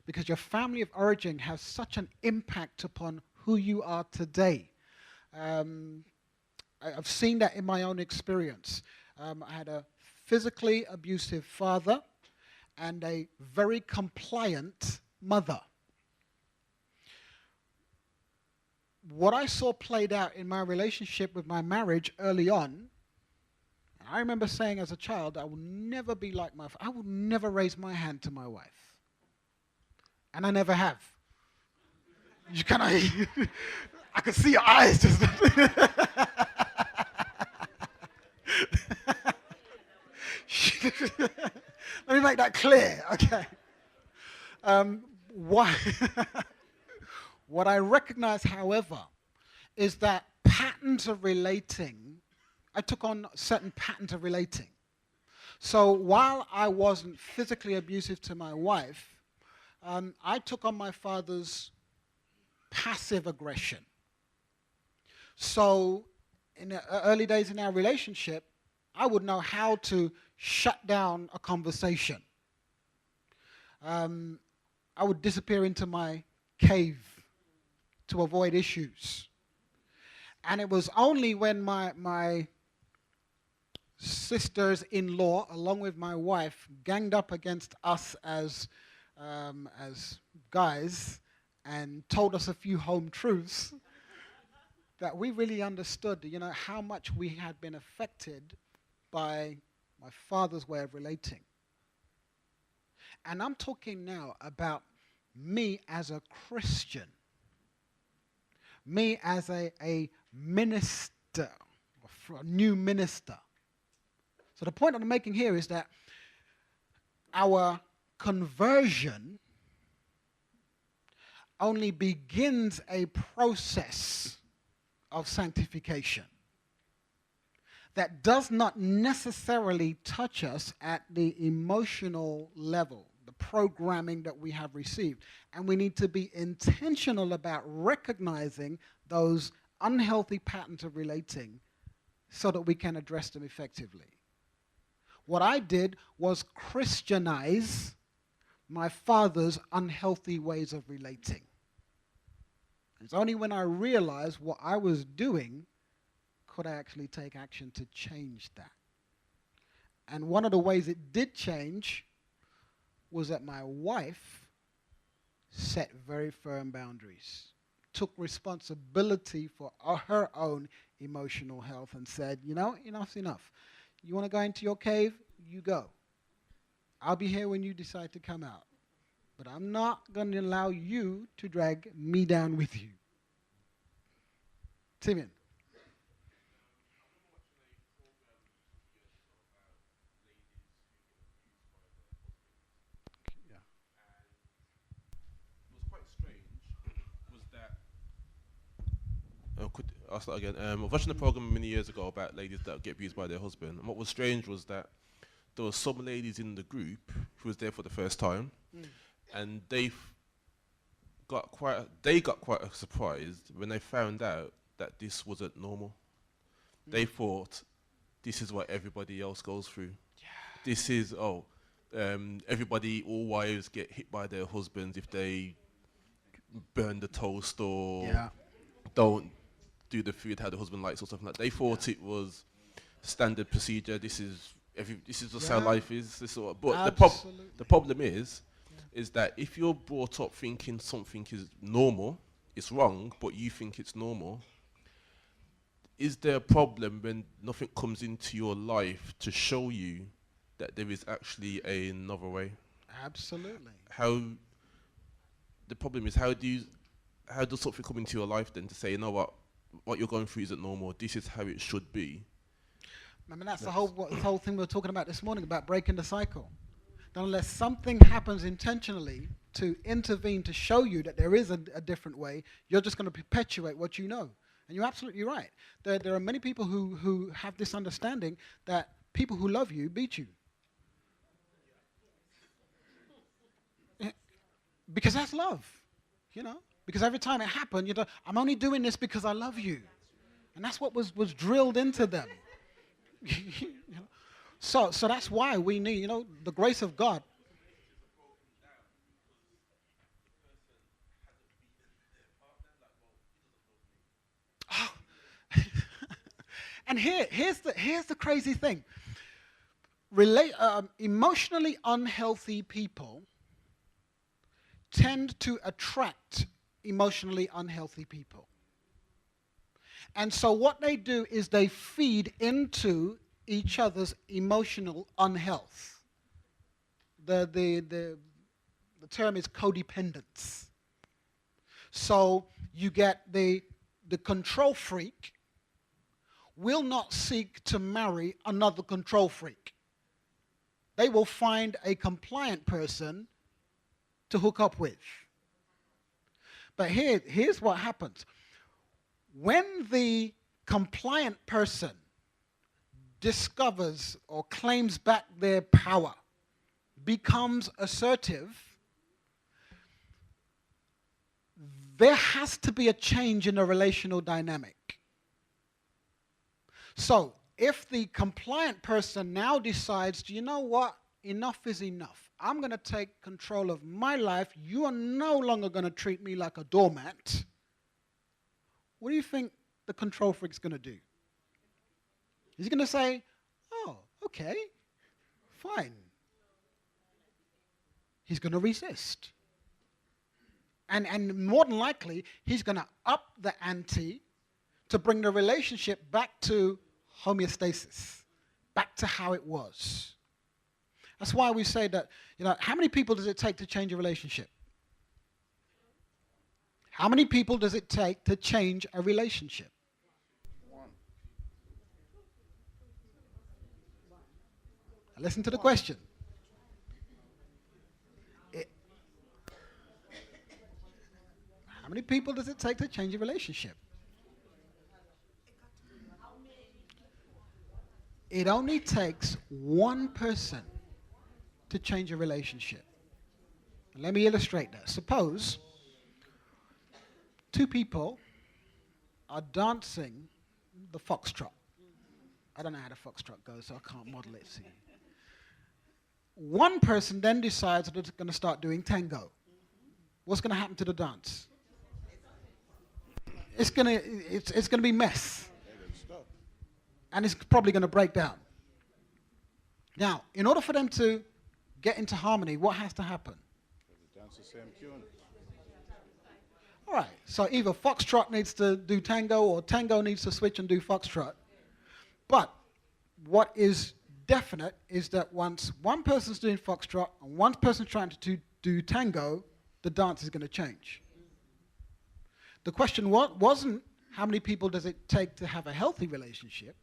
because your family of origin has such an impact upon who you are today. I've seen that in my own experience. I had a physically abusive father and a very compliant mother. What I saw played out in my relationship with my marriage early on, I remember saying as a child, I will never be like my I will never raise my hand to my wife. And I never have. You kind of, I could see your eyes just. Let me make that clear, okay? What I recognize, however, is that patterns of relating, I took on certain patterns of relating. So while I wasn't physically abusive to my wife, I took on my father's passive aggression. So in the early days in our relationship, I would know how to shut down a conversation. I would disappear into my cave to avoid issues. And it was only when my sisters-in-law, along with my wife, ganged up against us as guys and told us a few home truths that we really understood, how much we had been affected by my father's way of relating. And I'm talking now about me as a Christian, me as a minister, a new minister. So the point I'm making here is that our conversion only begins a process of sanctification that does not necessarily touch us at the emotional level, the programming that we have received. And we need to be intentional about recognizing those unhealthy patterns of relating so that we can address them effectively. What I did was Christianize my father's unhealthy ways of relating. It's only when I realized what I was doing could I actually take action to change that. And one of the ways it did change was that my wife set very firm boundaries, took responsibility for her own emotional health and said, enough's enough. You want to go into your cave? You go. I'll be here when you decide to come out. But I'm not going to allow you to drag me down with you. Timian. I'll start again. I was watching a program many years ago about ladies that get abused by their husband, and what was strange was that there were some ladies in the group who was there for the first time, and they got quite surprised when they found out that this wasn't normal. They thought this is what everybody else goes through. Yeah. This is all wives get hit by their husbands if they burn the toast or don't do the food how the husband likes or something like that. They thought it was standard procedure. This is just how life is. But the problem is that if you're brought up thinking something is normal, it's wrong, but you think it's normal, is there a problem when nothing comes into your life to show you that there is actually another way? Absolutely. The problem is how does something come into your life then to say, what you're going through isn't normal, this is how it should be? I mean, that's the whole thing we were talking about this morning, about breaking the cycle. That unless something happens intentionally to intervene to show you that there is a different way, you're just going to perpetuate what you know. And you're absolutely right. There are many people who have this understanding that people who love you beat you. Because that's love, Because every time it happened, I'm only doing this because I love you. And that's what was drilled into them. So that's why we need, the grace of God. Oh. And here's the crazy thing. Emotionally unhealthy people tend to attract emotionally unhealthy people. And so what they do is they feed into each other's emotional unhealth. The term is codependence. So you get the control freak will not seek to marry another control freak. They will find a compliant person to hook up with. But here's what happens. When the compliant person discovers or claims back their power, becomes assertive, there has to be a change in the relational dynamic. So, if the compliant person now decides, you know what, enough is enough. I'm going to take control of my life. You are no longer going to treat me like a doormat. What do you think the control freak's going to do? He's going to say, oh, okay, fine. He's going to resist. And more than likely, he's going to up the ante to bring the relationship back to homeostasis, back to how it was. That's why we say that, how many people does it take to change a relationship? How many people does it take to change a relationship? One. Now listen to the question. How many people does it take to change a relationship? It only takes one person to change a relationship. And let me illustrate that. Suppose two people are dancing the foxtrot. I don't know how the foxtrot goes, so I can't model it. See. One person then decides that they're going to start doing tango. What's going to happen to the dance? It's going to be mess. And it's probably going to break down. Now, in order for them to get into harmony, what has to happen? Dance the same tune. All right, so either foxtrot needs to do tango or tango needs to switch and do foxtrot. But what is definite is that once one person's doing foxtrot and one person's trying to do tango, the dance is going to change. The question wasn't how many people does it take to have a healthy relationship.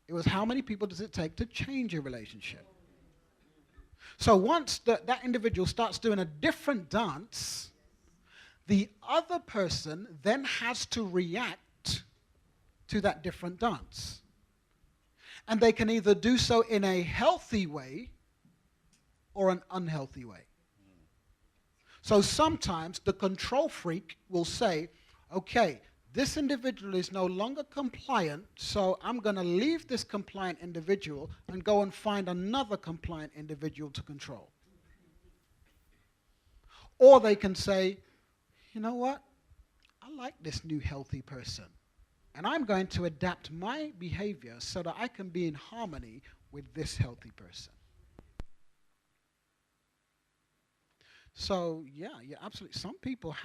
It was how many people does it take to change a relationship. So once that individual starts doing a different dance, the other person then has to react to that different dance. And they can either do so in a healthy way or an unhealthy way. So sometimes the control freak will say, okay, this individual is no longer compliant, so I'm going to leave this compliant individual and go and find another compliant individual to control. Or they can say, you know what? I like this new healthy person, and I'm going to adapt my behavior so that I can be in harmony with this healthy person. So, yeah, absolutely. Some people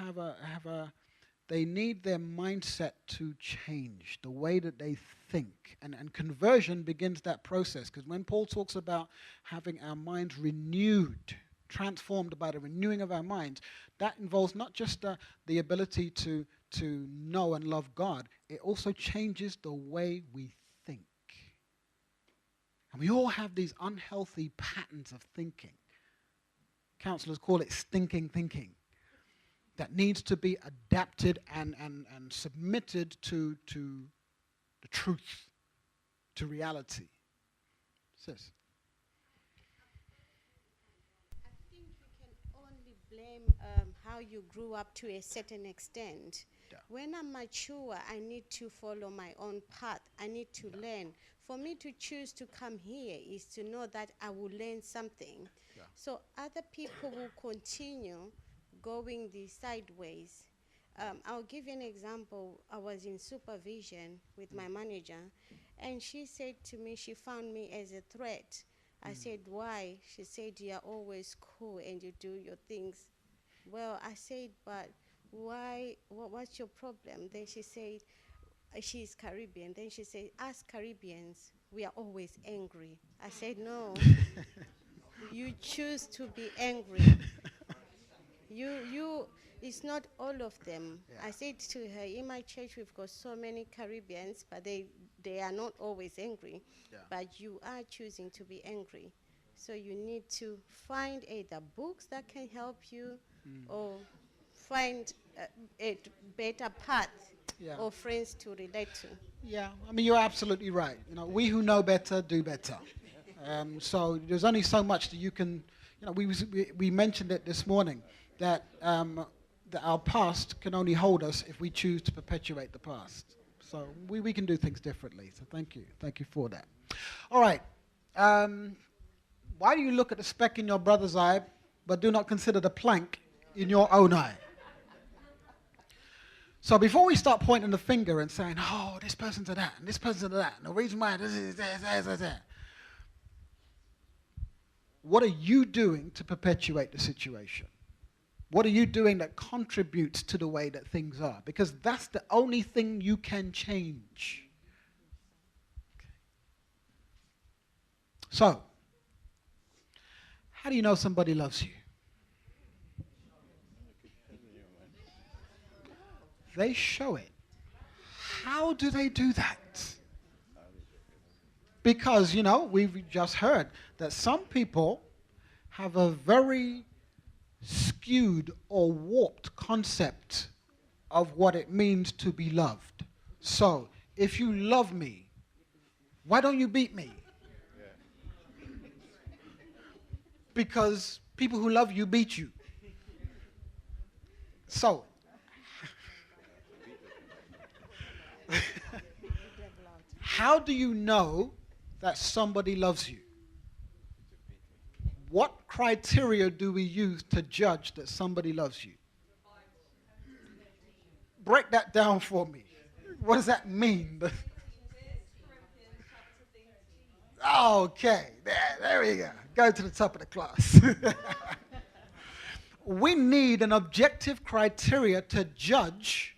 they need their mindset to change, the way that they think. And conversion begins that process. Because when Paul talks about having our minds renewed, transformed by the renewing of our minds, that involves not just the ability to know and love God, it also changes the way we think. And we all have these unhealthy patterns of thinking. Counselors call it stinking thinking. That needs to be adapted and submitted to the truth, to reality. Sis? I think you can only blame how you grew up to a certain extent. Yeah. When I'm mature, I need to follow my own path. I need to learn. For me to choose to come here is to know that I will learn something. Yeah. So other people will continue going the sideways. I'll give you an example. I was in supervision with my manager, and she said to me she found me as a threat. I said, why? She said, you're always cool and you do your things. Well, I said, but why? What's your problem? Then she said, she's Caribbean. Then she said, us Caribbeans, we are always angry. I said, no. You choose to be angry. It's not all of them. Yeah. I said to her, in my church we've got so many Caribbeans, but they are not always angry. Yeah. But you are choosing to be angry. So you need to find either books that can help you or find a better path Yeah. or friends to relate to. Yeah, I mean, you're absolutely right. You know, we who know better do better. So there's only so much that you can, you know, we mentioned it this morning, that our past can only hold us if we choose to perpetuate the past. So we can do things differently. So thank you for that. All right. Why do you look at the speck in your brother's eye, but do not consider the plank in your own eye? So before we start pointing the finger and saying, oh, this person's to that, and this person's to that, and the reason why this is that, what are you doing to perpetuate the situation? What are you doing that contributes to the way that things are? Because that's the only thing you can change. Okay. So, how do you know somebody loves you? They show it. How do they do that? Because, you know, we've just heard that some people have a very skewed or warped concept of what it means to be loved. So, if you love me, why don't you beat me? Yeah. Because people who love you beat you. So, how do you know that somebody loves you? What criteria do we use to judge that somebody loves you? Break that down for me. What does that mean? Okay, there we go. Go to the top of the class. We need an objective criteria to judge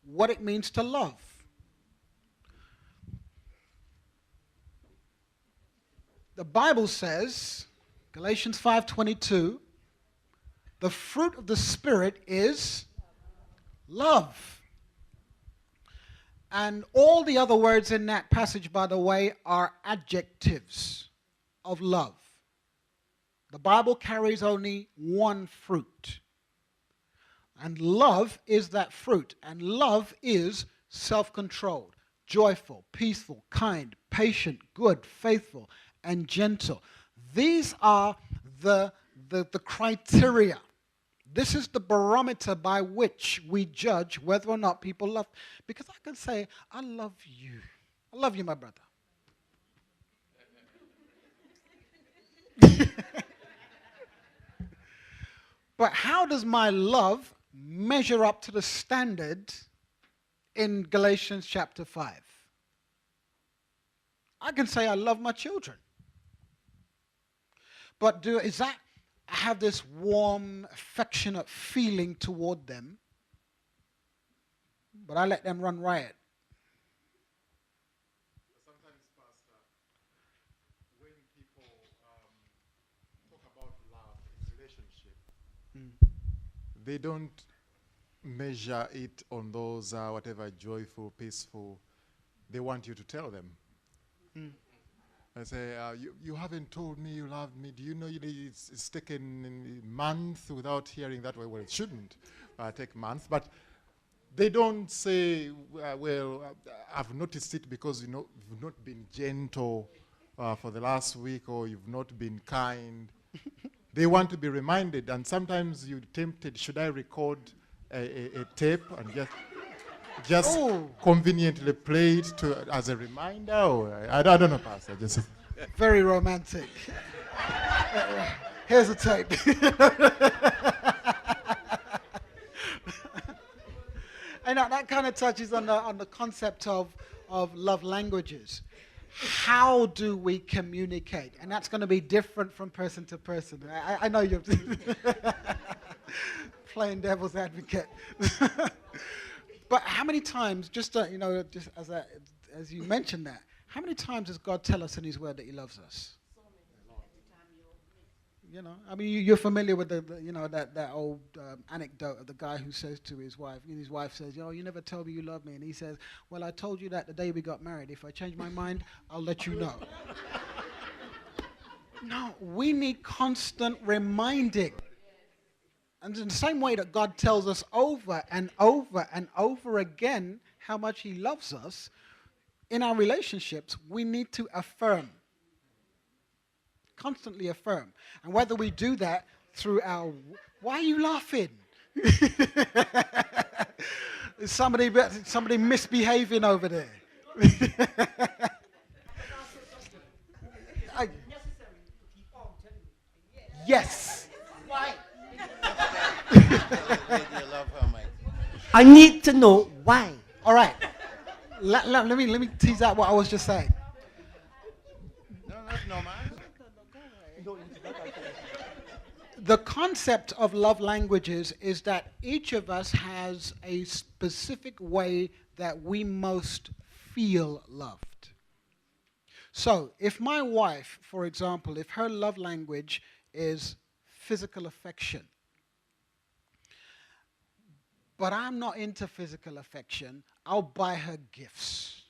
what it means to love. The Bible says, Galatians 5:22, the fruit of the Spirit is love. And all the other words in that passage, by the way, are adjectives of love. The Bible carries only one fruit. And love is that fruit. And love is self-controlled, joyful, peaceful, kind, patient, good, faithful, and gentle. These are the criteria. This is the barometer by which we judge whether or not people love. Because I can say, I love you. I love you, my brother. But how does my love measure up to the standard in Galatians chapter 5? I can say I love my children. But is that I have this warm, affectionate feeling toward them, but I let them run riot? Sometimes, Pastor, when people talk about love in relationship, they don't measure it on those whatever joyful, peaceful. They want you to tell them. I say, you haven't told me you love me. Do you know it's taken months without hearing that? Well, it shouldn't take months. But they don't say, I've noticed it because you've not been gentle for the last week, or you've not been kind. They want to be reminded. And sometimes you're tempted, should I record a tape and just conveniently play it as a reminder? Or I don't know, Pastor. Just very romantic. Here's a tape. And that kind of touches on the concept of love languages. How do we communicate? And that's going to be different from person to person. I know you're playing devil's advocate. But how many times, just as you mentioned that, how many times does God tell us in His Word that He loves us? You know, I mean, you're familiar with that old anecdote of the guy who says to his wife, and his wife says, "Oh, you never told me you love me," and he says, "Well, I told you that the day we got married. If I change my mind, I'll let you know." No, we need constant reminding. And in the same way that God tells us over and over and over again how much he loves us, in our relationships, we need to affirm, constantly affirm. And whether we do that through our, why are you laughing? Is somebody misbehaving over there? Yes. Why? I need to know why. All right. Let me tease out what I was just saying. No, that's normal. The concept of love languages is that each of us has a specific way that we most feel loved. So, if my wife, for example, if her love language is physical affection, but I'm not into physical affection, I'll buy her gifts.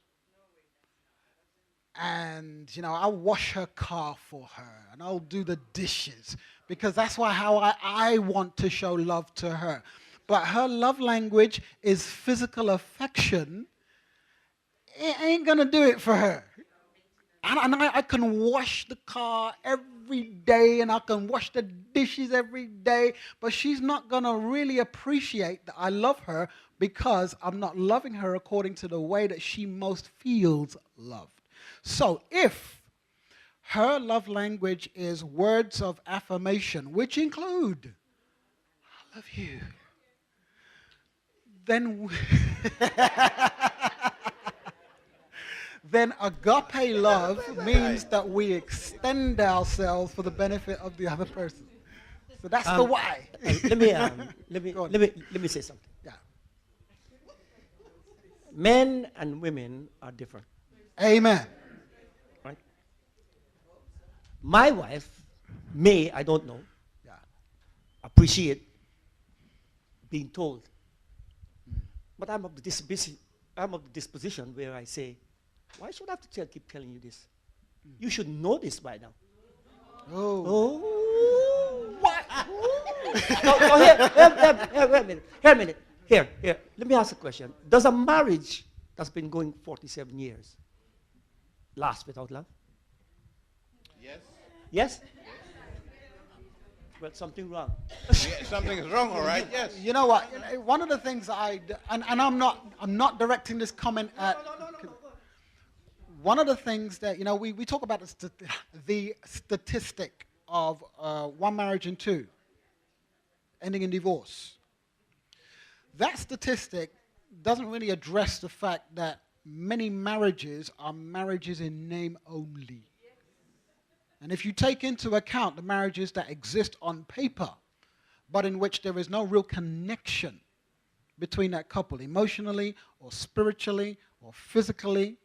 And, I'll wash her car for her, and I'll do the dishes, because that's how I want to show love to her. But her love language is physical affection. It ain't going to do it for her. And I can wash the car every day, and I can wash the dishes every day, but she's not going to really appreciate that I love her, because I'm not loving her according to the way that she most feels loved. So if her love language is words of affirmation, which include, I love you, then then agape love means that we extend ourselves for the benefit of the other person. So that's the why. Let me say something. Yeah. Men and women are different. Amen. Right? My wife may, I don't know, appreciate being told. But I'm of the disposition where I say, why should I have to keep telling you this? You should know this by now. Oh. What? No, here, wait a minute. Here. Let me ask a question. Does a marriage that's been going 47 years last without love? Yes. Yes? Well, something wrong. Yeah, something is wrong, all right? Yes. You know what? One of the things and I'm not directing this comment at. One of the things that, we talk about the statistic of one marriage in two ending in divorce. That statistic doesn't really address the fact that many marriages are marriages in name only. And if you take into account the marriages that exist on paper, but in which there is no real connection between that couple, emotionally or spiritually or physically,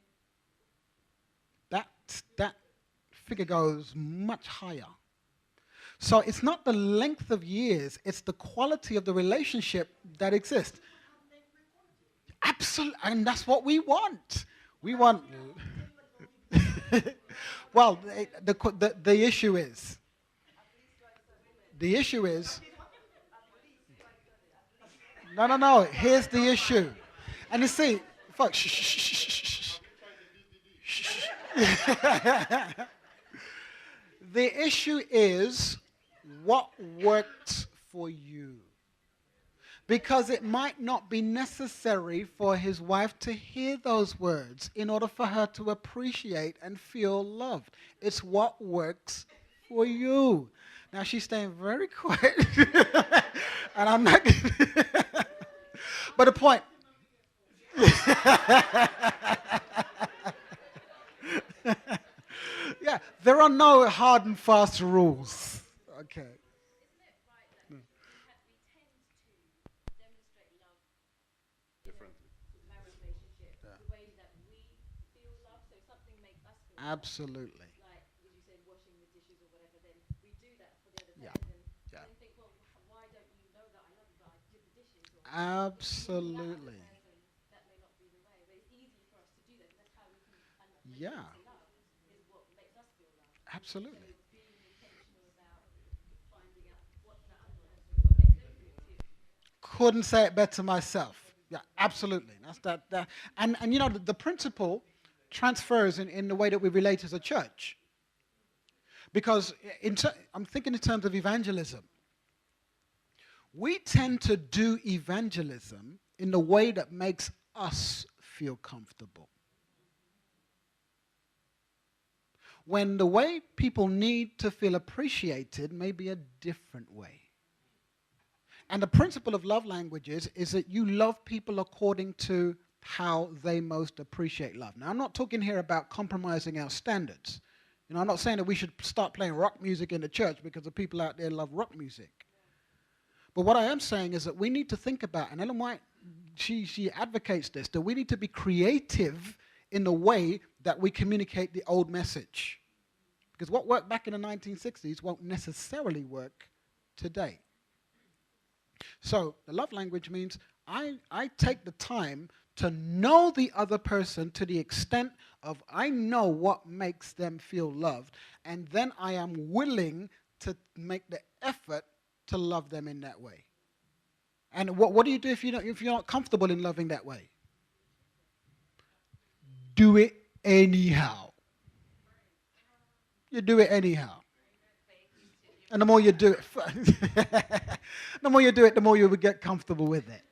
that figure goes much higher. So it's not the length of years, it's the quality of the relationship that exists. Absolutely, and that's what we want. We want. Well, the issue is. No. Here's the issue, and you see, folks. Shh. The issue is what works for you. Because it might not be necessary for his wife to hear those words in order for her to appreciate and feel loved. It's what works for you. Now she's staying very quiet. And I'm not but the point. Yeah, there are no hard and fast rules. Okay. Absolutely. Like you said, washing the dishes or whatever, then we do that for the other person. Yeah. And then think, well, why don't you know that I love you, but I did the dishes? Or Absolutely. That may not be the way, but it's easy for us to do that because that's how we can Yeah. love is what makes us feel loved. Absolutely. So being intentional about finding out what that other person, what makes them feel too. Couldn't say it better myself. Yeah, absolutely. That's that. And you know, the principle transfers in the way that we relate as a church. Because I'm thinking in terms of evangelism. We tend to do evangelism in the way that makes us feel comfortable. When the way people need to feel appreciated may be a different way. And the principle of love languages is that you love people according to how they most appreciate love. Now, I'm not talking here about compromising our standards. You know, I'm not saying that we should start playing rock music in the church because the people out there love rock music. But what I am saying is that we need to think about, and Ellen White, she advocates this, that we need to be creative in the way that we communicate the old message. Because what worked back in the 1960s won't necessarily work today. So the love language means I take the time to know the other person to the extent of I know what makes them feel loved, and then I am willing to make the effort to love them in that way. And what do you do if you're not comfortable in loving that way? Do it anyhow. You do it anyhow. And the more you do it, the more you do it, the more you will get comfortable with it.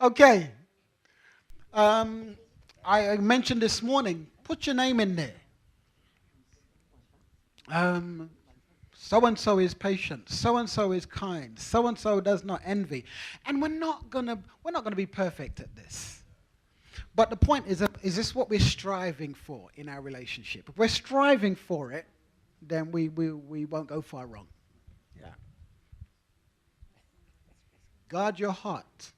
Okay. I mentioned this morning, put your name in there. So-and-so is patient. So-and-so is kind. So-and-so does not envy. And we're not gonna be perfect at this. But the point is this what we're striving for in our relationship? If we're striving for it, then we won't go far wrong. Yeah. Guard your heart.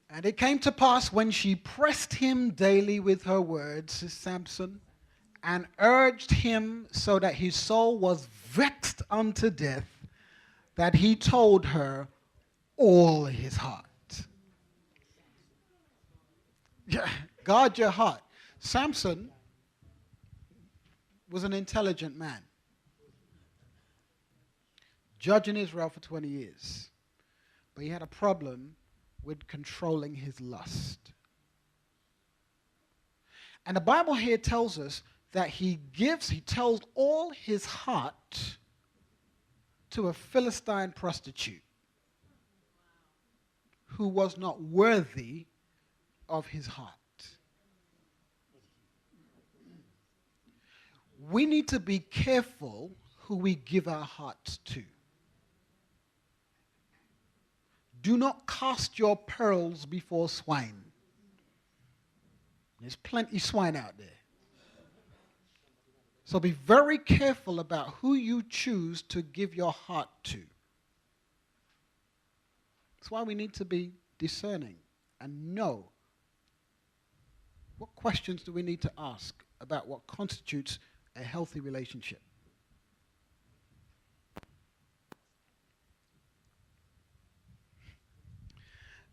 And it came to pass when she pressed him daily with her words, Samson, and urged him so that his soul was vexed unto death, that he told her all his heart. Yeah, guard your heart. Samson was an intelligent man, judging Israel for 20 years. But he had a problem with controlling his lust. And the Bible here tells us that he tells all his heart to a Philistine prostitute who was not worthy of his heart. We need to be careful who we give our hearts to. Do not cast your pearls before swine. There's plenty swine out there. So be very careful about who you choose to give your heart to. That's why we need to be discerning and know what questions do we need to ask about what constitutes a healthy relationship.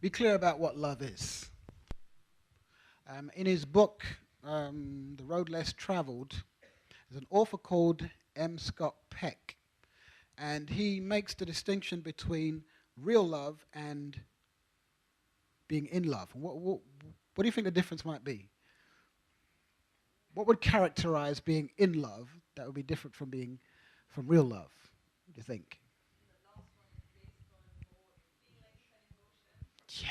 Be clear about what love is. In his book, The Road Less Traveled, there's an author called M. Scott Peck, and he makes the distinction between real love and being in love. What do you think the difference might be? What would characterize being in love that would be different from real love? What do you think? Yeah.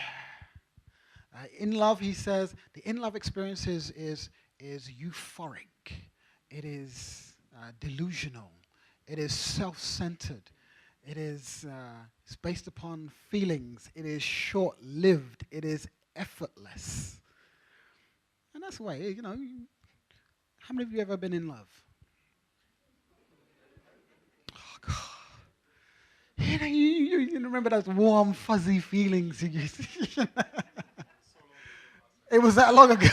In love, he says, the in-love experience is euphoric. It is delusional. It is self-centered. It is it's based upon feelings. It is short-lived. It is effortless. And that's the way, you know, how many of you ever been in love? Oh, God. You know, you remember those warm, fuzzy feelings you used to. It was that long ago.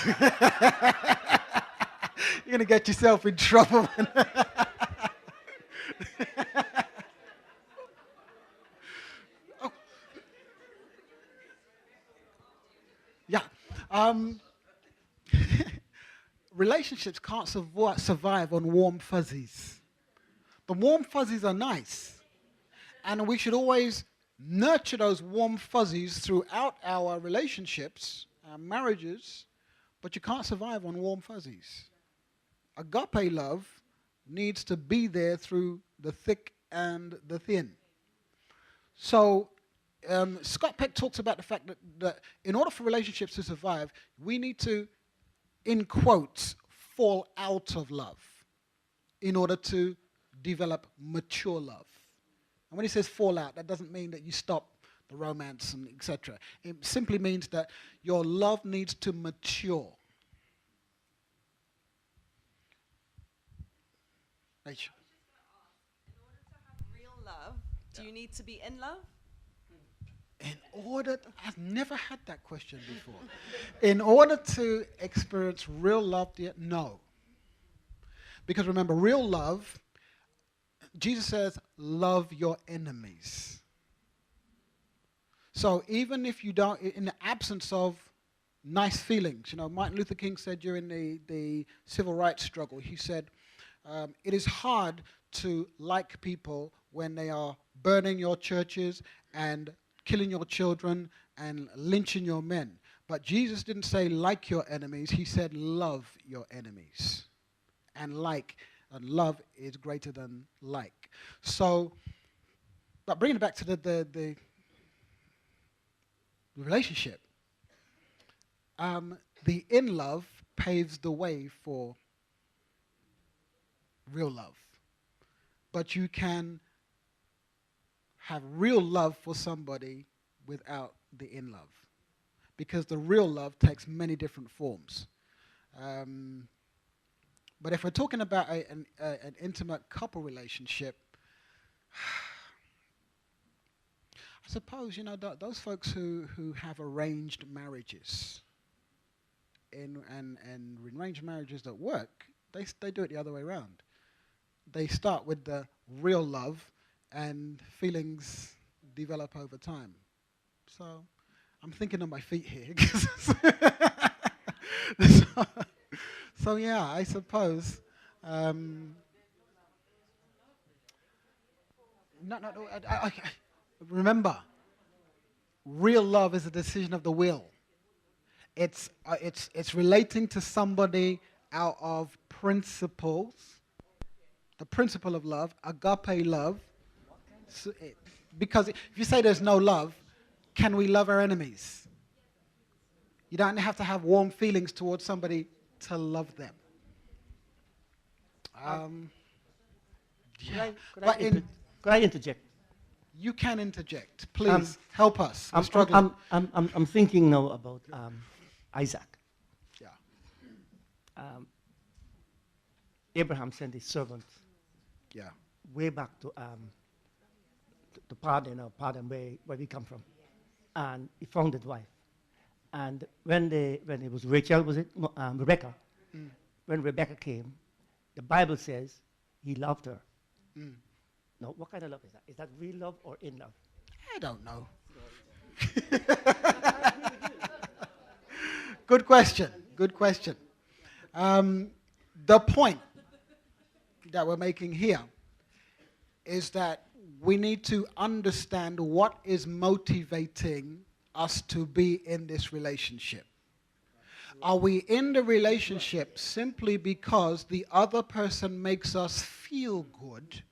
You're going to get yourself in trouble. Oh. Yeah. Relationships can't survive on warm fuzzies. The warm fuzzies are nice. And we should always nurture those warm fuzzies throughout our relationships, our marriages, but you can't survive on warm fuzzies. Agape love needs to be there through the thick and the thin. So Scott Peck talks about the fact that in order for relationships to survive, we need to, in quotes, fall out of love in order to develop mature love. And when he says fall out, that doesn't mean that you stop the romance and etc. It simply means that your love needs to mature. Rachel. Real love, do you need to be in love? I've never had that question before. In order to experience real love, no. Because remember, real love, Jesus says, love your enemies. So even if you don't, in the absence of nice feelings, Martin Luther King said during the civil rights struggle, he said, it is hard to like people when they are burning your churches and killing your children and lynching your men. But Jesus didn't say like your enemies, he said love your enemies. And love is greater than like. So, but bringing it back to the relationship, the in love paves the way for real love. But you can have real love for somebody without the in love, because the real love takes many different forms. But if we're talking about an intimate couple relationship, I suppose, those folks who have arranged marriages and arranged marriages that work, they do it the other way around. They start with the real love and feelings develop over time. So I'm thinking on my feet here. So yeah, I suppose. Remember, real love is a decision of the will. It's relating to somebody out of principles. The principle of love, agape love. So because if you say there's no love, can we love our enemies? You don't have to have warm feelings towards somebody to love them. Could I interject? You can interject. Please help us. I'm struggling. I'm thinking now about Isaac. Yeah. Abraham sent his servant. Yeah. Way back to Pardon where we come from, and he found his wife. And when it was Rachel, was it Rebecca? Mm. When Rebecca came, the Bible says he loved her. Mm. Now, what kind of love is that? Is that real love or in love? I don't know. Good question. Good question. The point that we're making here is that we need to understand what is motivating us to be in this relationship. Are we in the relationship simply because the other person makes us feel good?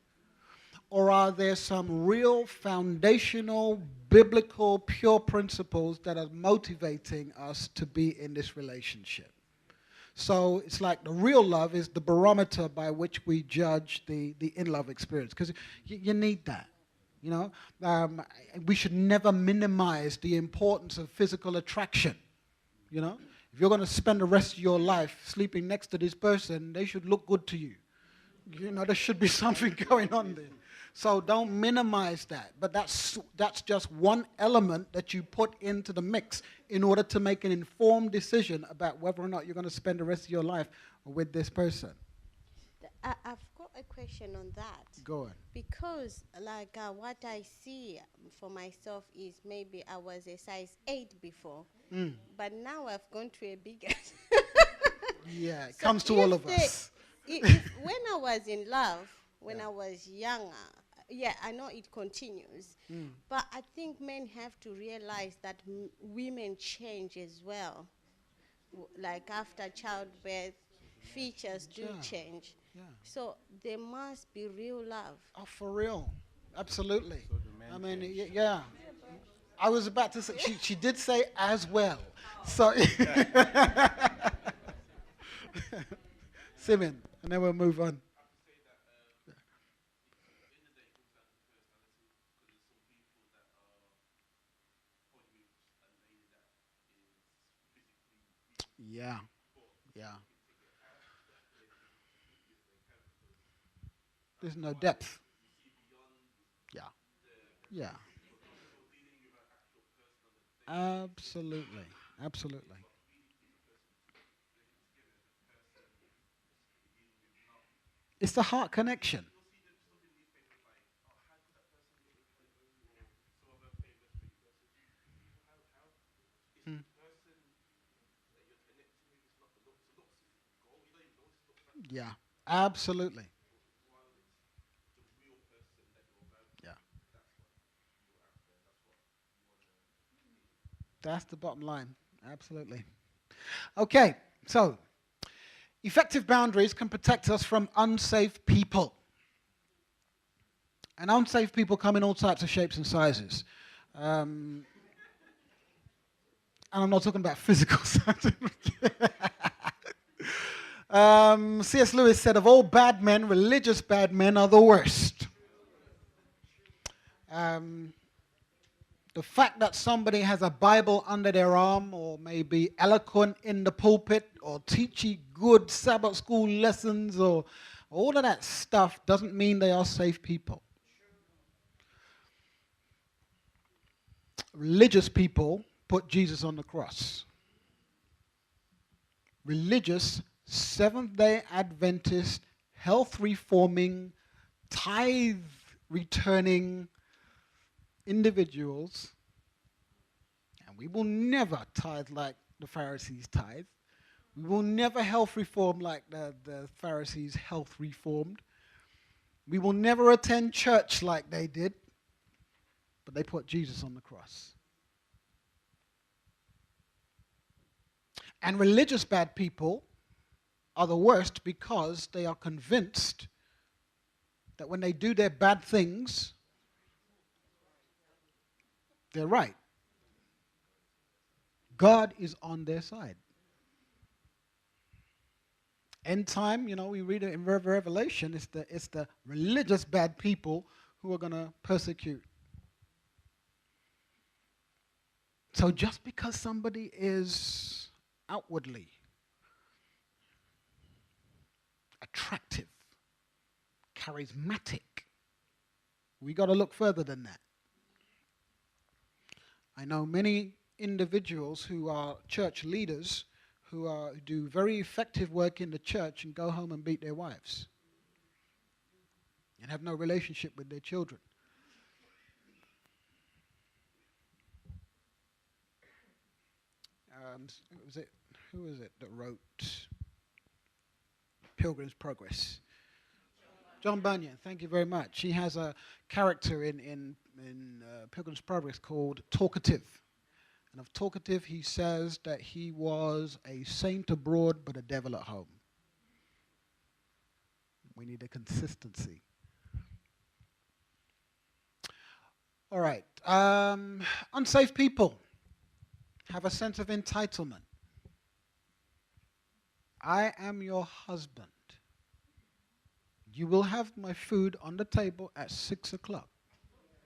Or are there some real foundational, biblical, pure principles that are motivating us to be in this relationship? So it's like the real love is the barometer by which we judge the in-love experience, because you need that. We should never minimize the importance of physical attraction. If you're going to spend the rest of your life sleeping next to this person, they should look good to you. There should be something going on there. So don't minimize that. But that's just one element that you put into the mix in order to make an informed decision about whether or not you're going to spend the rest of your life with this person. I've got a question on that. Go on. Because what I see for myself is maybe I was a size 8 before, but now I've gone to a bigger. Yeah, it comes to all of us. When I was in love, when I was younger, yeah, I know it continues, but I think men have to realize that women change as well. Like after childbirth, features do change. Yeah. So there must be real love. Oh, for real. Absolutely. So the men I mean, change. yeah. I was about to say, she did say as well. So, Simon, and then we'll move on. Yeah, yeah. There's no depth. Yeah, yeah. Absolutely, absolutely. It's the heart connection. Mm. Yeah, absolutely. Yeah, that's the bottom line. Absolutely. Okay, so effective boundaries can protect us from unsafe people. And unsafe people come in all types of shapes and sizes. And I'm not talking about physical size. C.S. Lewis said, of all bad men, religious bad men are the worst. The fact that somebody has a Bible under their arm or may be eloquent in the pulpit or teaching good Sabbath school lessons or all of that stuff doesn't mean they are safe people. Religious people put Jesus on the cross. Religious, Seventh-day Adventist, health reforming, tithe returning individuals, and we will never tithe like the Pharisees tithe. We will never health reform like the Pharisees health reformed. We will never attend church like they did, but they put Jesus on the cross. And religious bad people are the worst because they are convinced that when they do their bad things, they're right. God is on their side. End time, we read it in Revelation, it's the religious bad people who are going to persecute. So just because somebody is outwardly attractive, charismatic, we got to look further than that. I know many individuals who are church leaders who do very effective work in the church and go home and beat their wives and have no relationship with their children. Who was it that wrote Pilgrim's Progress? John Bunyan, thank you very much. He has a character in Pilgrim's Progress called Talkative. And of Talkative, he says that he was a saint abroad but a devil at home. We need a consistency. All right. Unsafe people have a sense of entitlement. I am your husband. You will have my food on the table at 6 o'clock.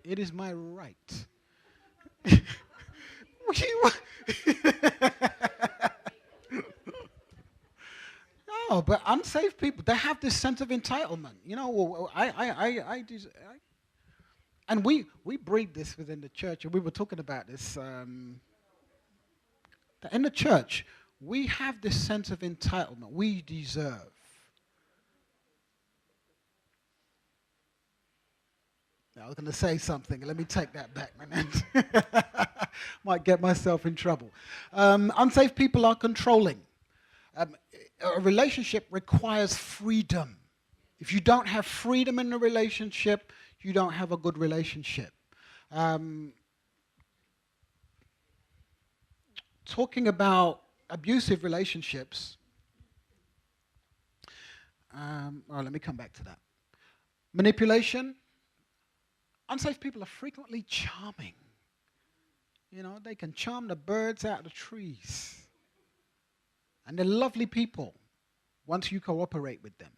It is my right. No, but unsafe people, they have this sense of entitlement. And we breed this within the church, and we were talking about this. That in the church, we have this sense of entitlement. We deserve. Now, I was going to say something. Let me take that back, man. Might get myself in trouble. Unsafe people are controlling. A relationship requires freedom. If you don't have freedom in the relationship, you don't have a good relationship. Talking about abusive relationships, let me come back to that. Manipulation. Unsafe people are frequently charming. You know, they can charm the birds out of the trees. And they're lovely people once you cooperate with them.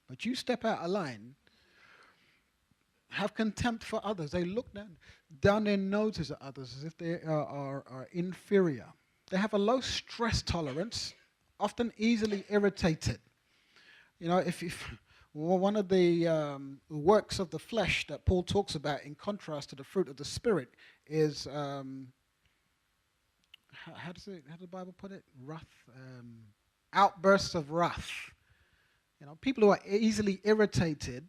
But you step out of line, have contempt for others. They look down their noses at others as if they are inferior. They have a low stress tolerance, often easily irritated. You know, if one of the works of the flesh that Paul talks about in contrast to the fruit of the Spirit is, how does the Bible put it? Wrath, outbursts of wrath. You know, people who are easily irritated,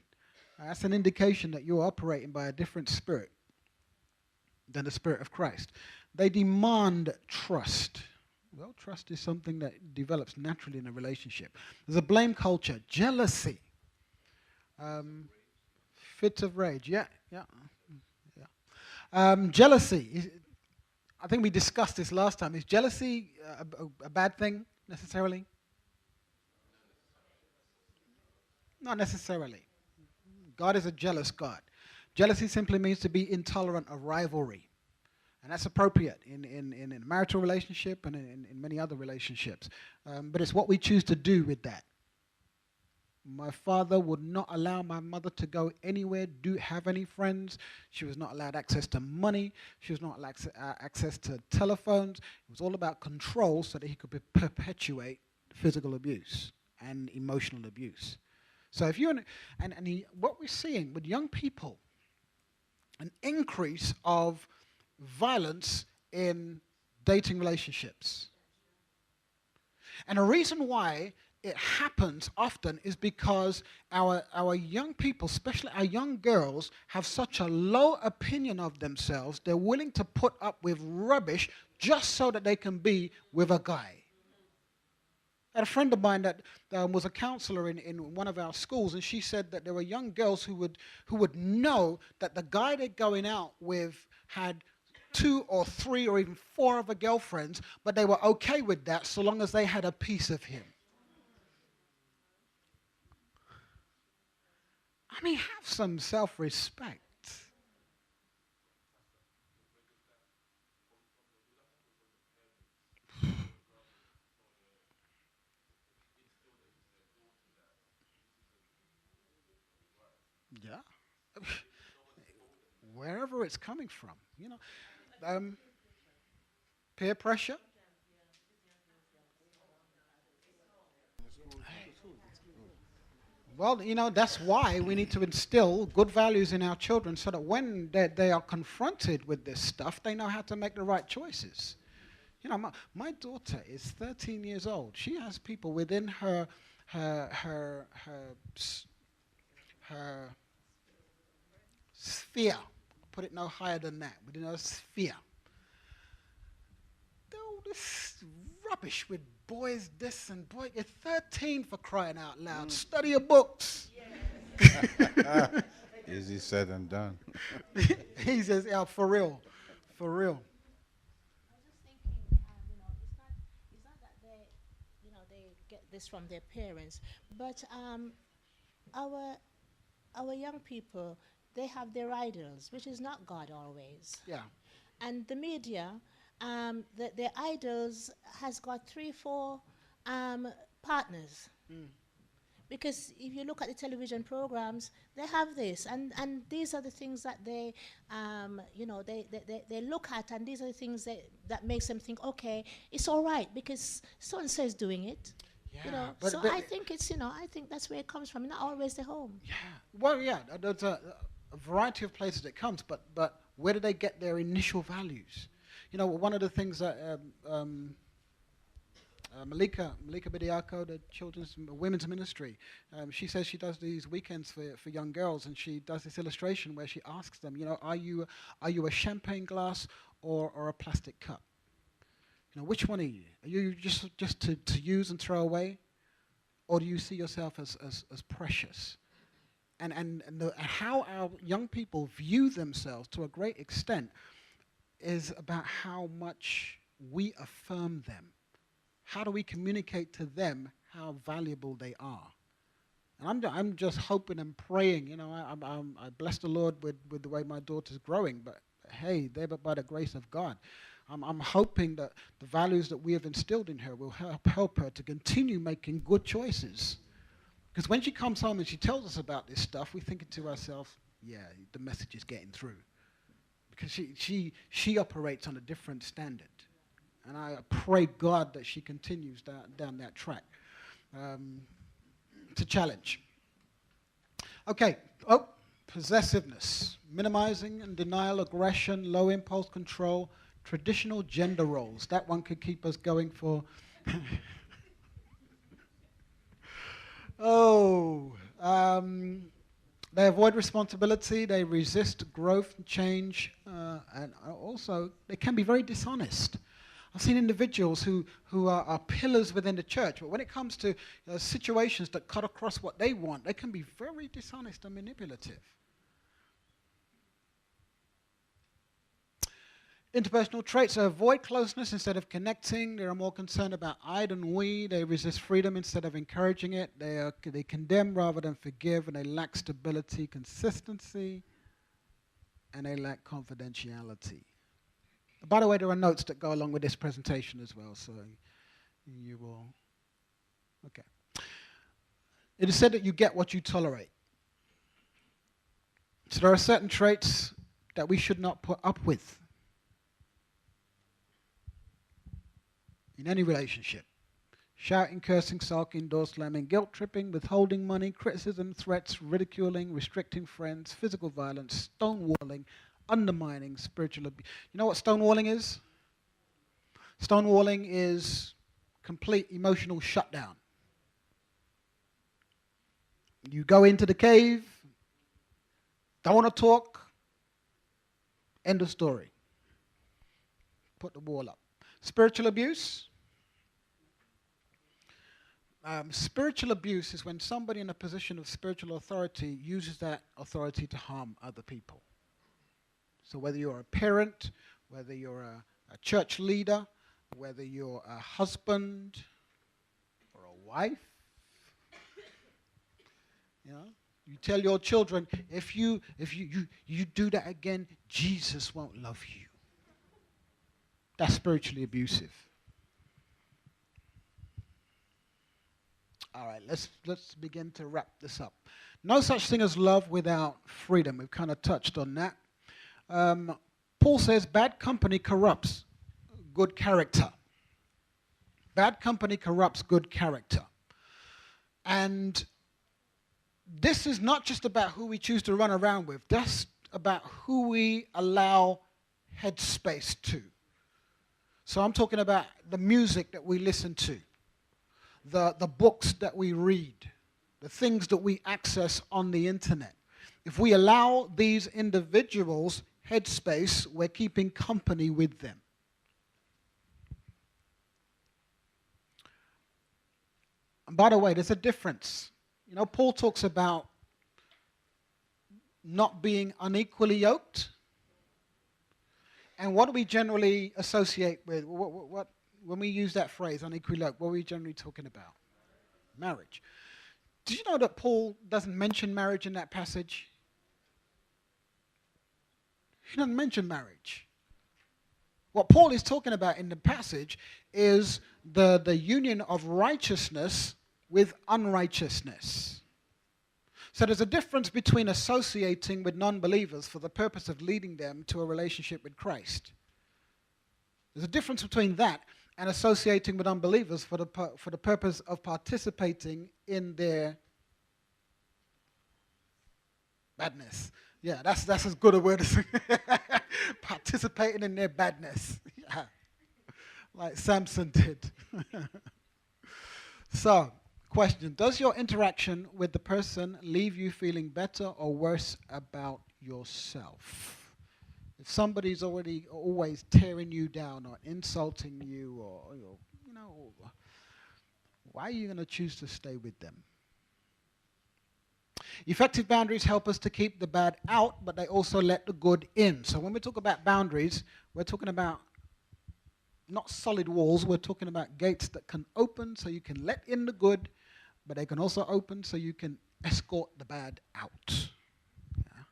that's an indication that you're operating by a different spirit than the Spirit of Christ. They demand trust. Well, trust is something that develops naturally in a relationship. There's a blame culture, jealousy, fits of rage. Yeah. Jealousy. I think we discussed this last time. Is jealousy a bad thing necessarily? Not necessarily. God is a jealous God. Jealousy simply means to be intolerant of rivalry. And that's appropriate in a marital relationship and in many other relationships. But it's what we choose to do with that. My father would not allow my mother to go anywhere, have any friends. She was not allowed access to money. She was not allowed access to telephones. It was all about control so that he could perpetuate physical abuse and emotional abuse. So if you're what we're seeing with young people, an increase of violence in dating relationships. And a reason why it happens often is because our young people, especially our young girls, have such a low opinion of themselves, they're willing to put up with rubbish just so that they can be with a guy. I had a friend of mine that was a counselor in one of our schools, and she said that there were young girls who would know that the guy they're going out with had 2 or 3 or even 4 other girlfriends, but they were okay with that so long as they had a piece of him. I mean, have some self-respect. Yeah. Wherever it's coming from, you know. Peer pressure. Well, you know, that's why we need to instill good values in our children so that when they are confronted with this stuff, they know how to make the right choices. You know, my daughter is 13 years old. She has people within her sphere. Put it no higher than that. Within her sphere. All this rubbish with boys this and boy, you're 13 for crying out loud. Study your books. Easy said and done. He says, yeah, for real. I was just thinking, it's not that they get this from their parents, but our young people, they have their idols, which is not God always. Yeah. And the media, their idols has got 3, 4 partners. Because if you look at the television programs, they have this, and these are the things that they look at, and these are the things that makes them think, okay, it's all right because so and so is doing it. Yeah, so I think I think that's where it comes from, not always the home. Yeah. Well, yeah, there's a variety of places it comes, but where do they get their initial values? You know, one of the things that Malika Bidiako, the women's ministry, she says she does these weekends for young girls, and she does this illustration where she asks them, you know, are you a champagne glass or a plastic cup? You know, which one are you? Are you just to use and throw away? or do you see yourself as precious? And how our young people view themselves to a great extent is about how much we affirm them. How do we communicate to them how valuable they are? And I'm just hoping and praying, you know, I bless the Lord with the way my daughter's growing, but hey, they're but by the grace of God. I'm hoping that the values that we have instilled in her will help her to continue making good choices. Because when she comes home and she tells us about this stuff, we're thinking to ourselves, yeah, the message is getting through. Because she operates on a different standard. And I pray God that she continues down that track. It's a challenge. Okay. Oh, possessiveness. Minimizing and denial, aggression, low impulse control, traditional gender roles. That one could keep us going for... They avoid responsibility, they resist growth and change, and also they can be very dishonest. I've seen individuals who are pillars within the church, but when it comes to situations that cut across what they want, they can be very dishonest and manipulative. Interpersonal traits: they avoid closeness instead of connecting. They are more concerned about I than we. They resist freedom instead of encouraging it. They condemn rather than forgive, and they lack stability, consistency, and they lack confidentiality. By the way, there are notes that go along with this presentation as well, so you will... Okay. It is said that you get what you tolerate. So there are certain traits that we should not put up with in any relationship. Shouting, cursing, sulking, door slamming, guilt tripping, withholding money, criticism, threats, ridiculing, restricting friends, physical violence, stonewalling, undermining, spiritual abuse. You know what stonewalling is? Stonewalling is complete emotional shutdown. You go into the cave, don't want to talk, end of story. Put the wall up. Spiritual abuse. Spiritual abuse is when somebody in a position of spiritual authority uses that authority to harm other people. So whether you're a parent, whether you're a church leader, whether you're a husband or a wife, you know, you tell your children, if you do that again, Jesus won't love you. That's spiritually abusive. All right, let's begin to wrap this up. No such thing as love without freedom. We've kind of touched on that. Paul says bad company corrupts good character. Bad company corrupts good character. And this is not just about who we choose to run around with. That's about who we allow headspace to. So I'm talking about the music that we listen to, the books that we read, the things that we access on the internet. If we allow these individuals headspace, we're keeping company with them. And by the way, there's a difference. You know, Paul talks about not being unequally yoked. And what do we generally associate with? What when we use that phrase, unequally yoked, what are we generally talking about? Marriage. Did you know that Paul doesn't mention marriage in that passage? He doesn't mention marriage. What Paul is talking about in the passage is the union of righteousness with unrighteousness. So there's a difference between associating with non-believers for the purpose of leading them to a relationship with Christ. There's a difference between that and associating with unbelievers for the purpose of participating in their badness. Yeah, that's as good a word as participating in their badness. Yeah. Like Samson did. So, question, does your interaction with the person leave you feeling better or worse about yourself? If somebody's always tearing you down or insulting you or you know, why are you going to choose to stay with them? Effective boundaries help us to keep the bad out, but they also let the good in. So when we talk about boundaries, we're talking about not solid walls, we're talking about gates that can open so you can let in the good, but they can also open so you can escort the bad out. Yeah.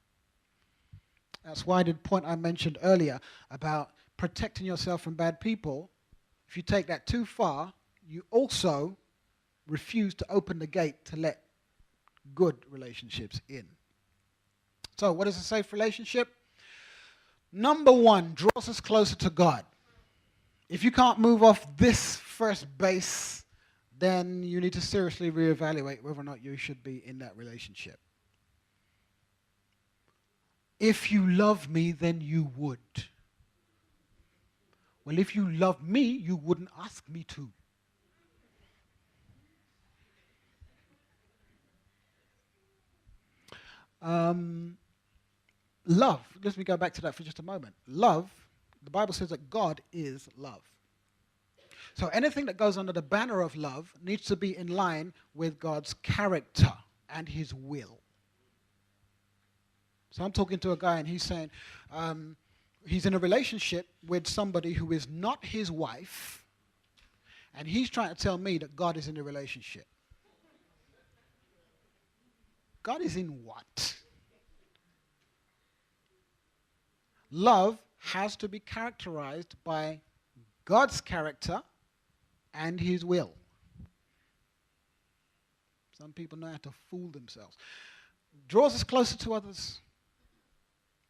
That's why the point I mentioned earlier about protecting yourself from bad people, if you take that too far, you also refuse to open the gate to let good relationships in. So what is a safe relationship? Number one, draws us closer to God. If you can't move off this first base, then you need to seriously reevaluate whether or not you should be in that relationship. If you love me, then you would. Well, if you love me, you wouldn't ask me to. Love, let me go back to that for just a moment. Love, the Bible says that God is love. So anything that goes under the banner of love needs to be in line with God's character and his will. So I'm talking to a guy and he's saying he's in a relationship with somebody who is not his wife, and he's trying to tell me that God is in the relationship. God is in what? Love has to be characterized by God's character and his will. Some people know how to fool themselves. Draws us closer to others.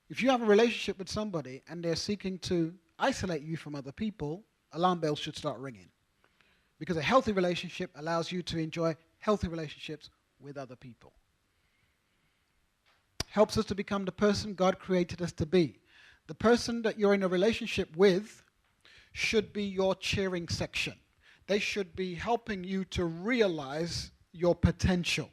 If you have a relationship with somebody and they're seeking to isolate you from other people, alarm bells should start ringing. Because a healthy relationship allows you to enjoy healthy relationships with other people. Helps us to become the person God created us to be. The person that you're in a relationship with should be your cheering section. They should be helping you to realize your potential.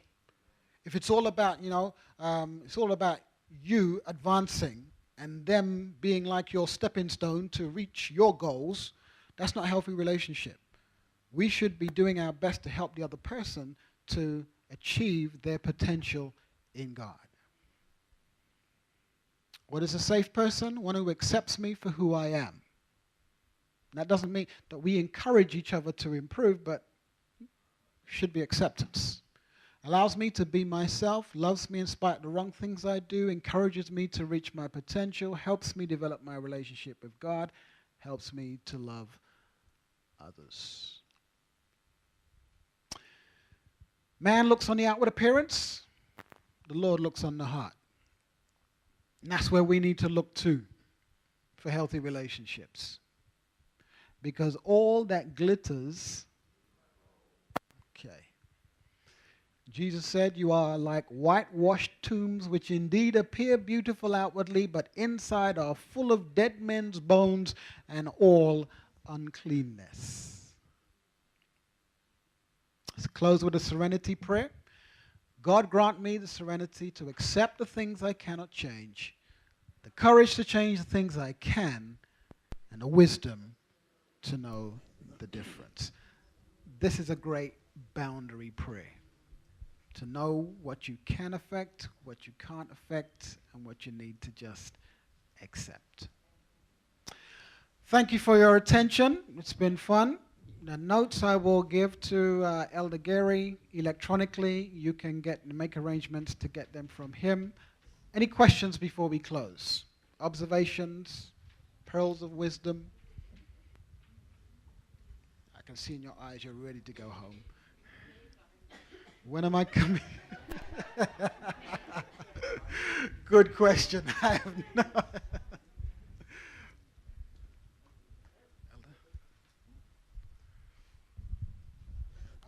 If it's all about, it's all about you advancing and them being like your stepping stone to reach your goals, that's not a healthy relationship. We should be doing our best to help the other person to achieve their potential in God. What is a safe person? One who accepts me for who I am. That doesn't mean that we encourage each other to improve, but should be acceptance. Allows me to be myself, loves me in spite of the wrong things I do, encourages me to reach my potential, helps me develop my relationship with God, helps me to love others. Man looks on the outward appearance, the Lord looks on the heart. And that's where we need to look to for healthy relationships. Because all that glitters, okay. Jesus said, you are like whitewashed tombs, which indeed appear beautiful outwardly, but inside are full of dead men's bones and all uncleanness. Let's close with a serenity prayer. God grant me the serenity to accept the things I cannot change, the courage to change the things I can, and the wisdom to know the difference. This is a great boundary prayer. To know what you can affect, what you can't affect, and what you need to just accept. Thank you for your attention. It's been fun. The notes I will give to Elder Gary electronically. You can make arrangements to get them from him. Any questions before we close? Observations? Pearls of wisdom? I can see in your eyes you're ready to go home. When am I coming? Good question. I have no.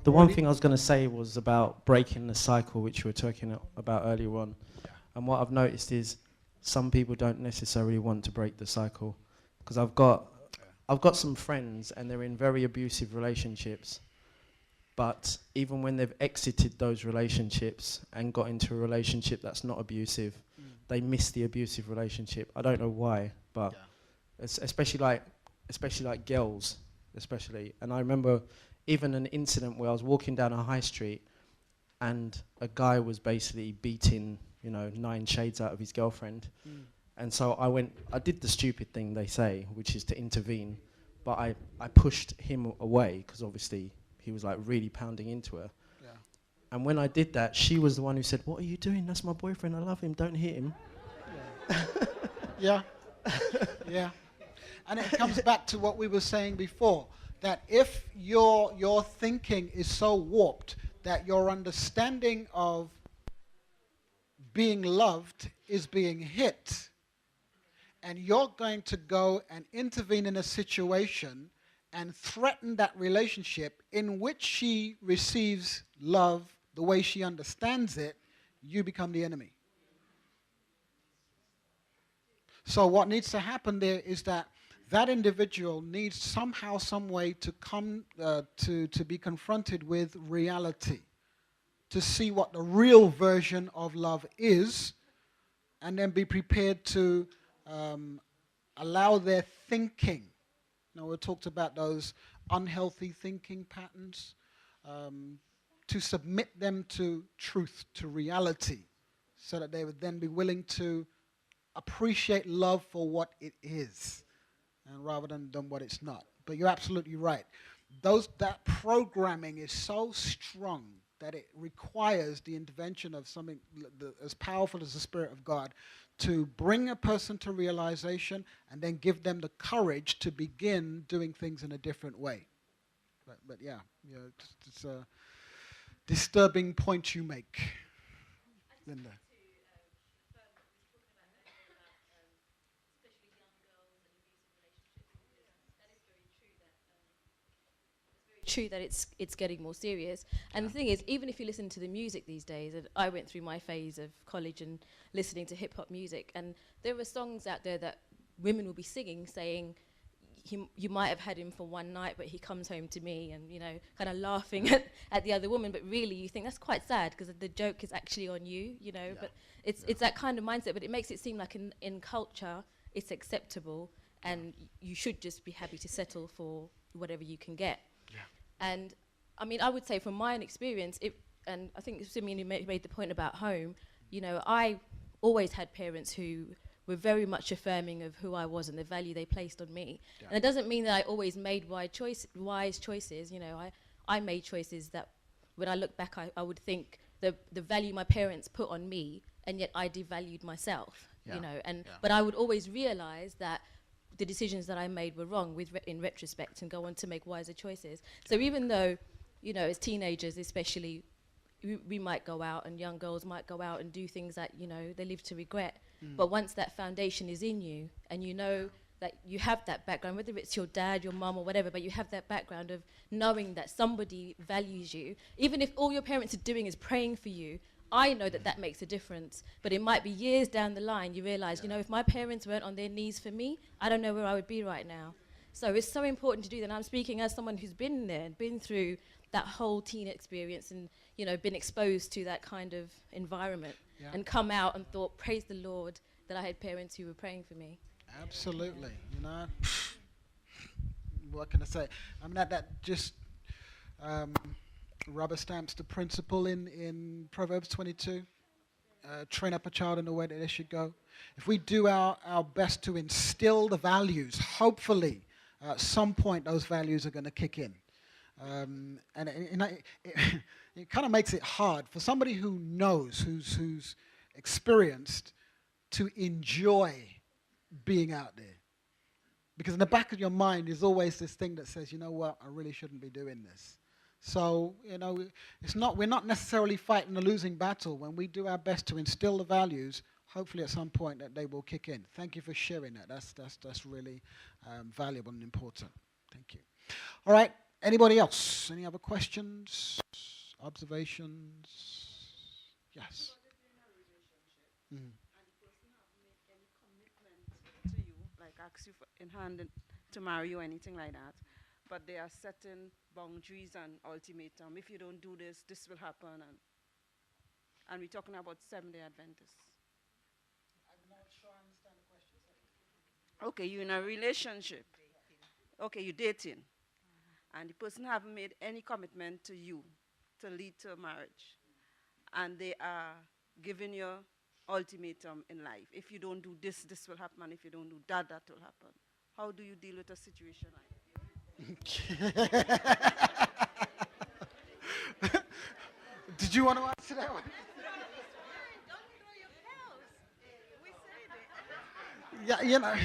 The one thing I was going to say was about breaking the cycle, which we were talking about earlier on. Yeah. And what I've noticed is some people don't necessarily want to break the cycle. Because I've got some friends and they're in very abusive relationships. But even when they've exited those relationships and got into a relationship that's not abusive, they miss the abusive relationship. I don't know why, but especially like girls, especially. And I remember even an incident where I was walking down a high street and a guy was basically beating, 9 shades out of his girlfriend. And so I did the stupid thing they say, which is to intervene, but I pushed him away because obviously he was like really pounding into her. Yeah. And when I did that, she was the one who said, "What are you doing? That's my boyfriend. I love him. Don't hit him." Yeah. Yeah. And it comes back to what we were saying before, that if your thinking is so warped that your understanding of being loved is being hit, and you're going to go and intervene in a situation and threaten that relationship in which she receives love the way she understands it, you become the enemy. So what needs to happen there is that individual needs somehow, some way to come to be confronted with reality, to see what the real version of love is, and then be prepared to allow their thinking. We talked about those unhealthy thinking patterns, to submit them to truth, to reality, so that they would then be willing to appreciate love for what it is, and rather than what it's not. But you're absolutely right. That programming is so strong that it requires the intervention of something as powerful as the Spirit of God to bring a person to realization and then give them the courage to begin doing things in a different way. But yeah, it's a disturbing point you make, Linda. True that it's getting more serious. And the thing is, even if you listen to the music these days, and I went through my phase of college and listening to hip hop music, and there were songs out there that women will be singing saying, you might have had him for one night, but he comes home to me, and kind of laughing at the other woman, but really you think that's quite sad because the joke is actually on you, but it's that kind of mindset, but it makes it seem like in culture it's acceptable, and you should just be happy to settle for whatever you can get. And I mean, I would say from my own experience, and I think Simeon made the point about home, I always had parents who were very much affirming of who I was and the value they placed on me. Yeah. And it doesn't mean that I always made wise choices. I made choices that when I look back, I would think the value my parents put on me, and yet I devalued myself, but I would always realize that the decisions that I made were wrong in retrospect, and go on to make wiser choices. So even though, as teenagers especially, we might go out, and young girls might go out and do things that, they live to regret. But once that foundation is in you, and that you have that background, whether it's your dad, your mum, or whatever, but you have that background of knowing that somebody values you, even if all your parents are doing is praying for you, I know that makes a difference. But it might be years down the line you realize, if my parents weren't on their knees for me, I don't know where I would be right now. So it's so important to do that. And I'm speaking as someone who's been there and been through that whole teen experience, and been exposed to that kind of environment, and come out and thought, praise the Lord that I had parents who were praying for me. Absolutely. What can I say? I mean, that just rubber stamps the principle in Proverbs 22. Train up a child in the way that they should go. If we do our best to instill the values, hopefully at some point those values are going to kick in. And it kind of makes it hard for somebody who knows, who's experienced, to enjoy being out there. Because in the back of your mind is always this thing that says, you know what, I really shouldn't be doing this. So, we're not necessarily fighting a losing battle. When we do our best to instill the values, hopefully at some point that they will kick in. Thank you for sharing that. That's really valuable and important. Thank you. All right. Anybody else? Any other questions? Observations? Yes. Like ask you in hand to marry you or anything like that, but they are setting boundaries and ultimatum. If you don't do this, this will happen, and we're talking about Seventh-day Adventists. I'm not sure I understand the question. Okay, you're in a relationship. Okay, you're dating, and the person haven't made any commitment to you to lead to a marriage, and they are giving you ultimatum in life. If you don't do this, this will happen, and if you don't do that, that will happen. How do you deal with a situation like that? Did you want to answer that one? Yeah, you know,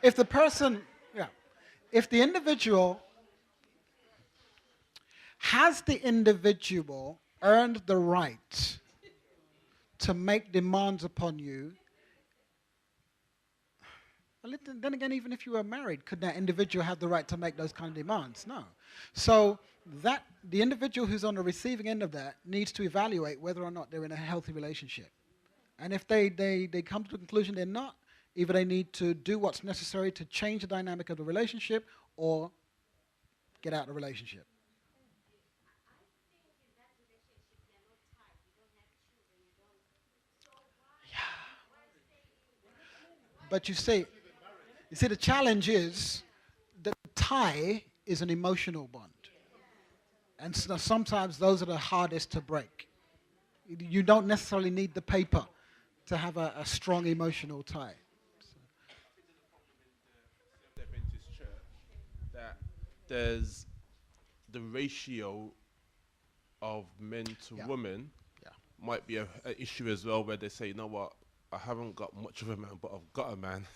if the person, if the individual, has the individual earned the right to make demands upon you? Well, then again, even if you were married, could that individual have the right to make those kind of demands? No. So that the individual who's on the receiving end of that needs to evaluate whether or not they're in a healthy relationship. And if they come to the conclusion they're not, either they need to do what's necessary to change the dynamic of the relationship or get out of the relationship. But you see, the challenge is that tie is an emotional bond. And so sometimes those are the hardest to break. You don't necessarily need the paper to have a strong emotional tie. Adventist Church, that there's the ratio of men to women might be an issue as well, where they say, you know what, I haven't got much of a man, but I've got a man.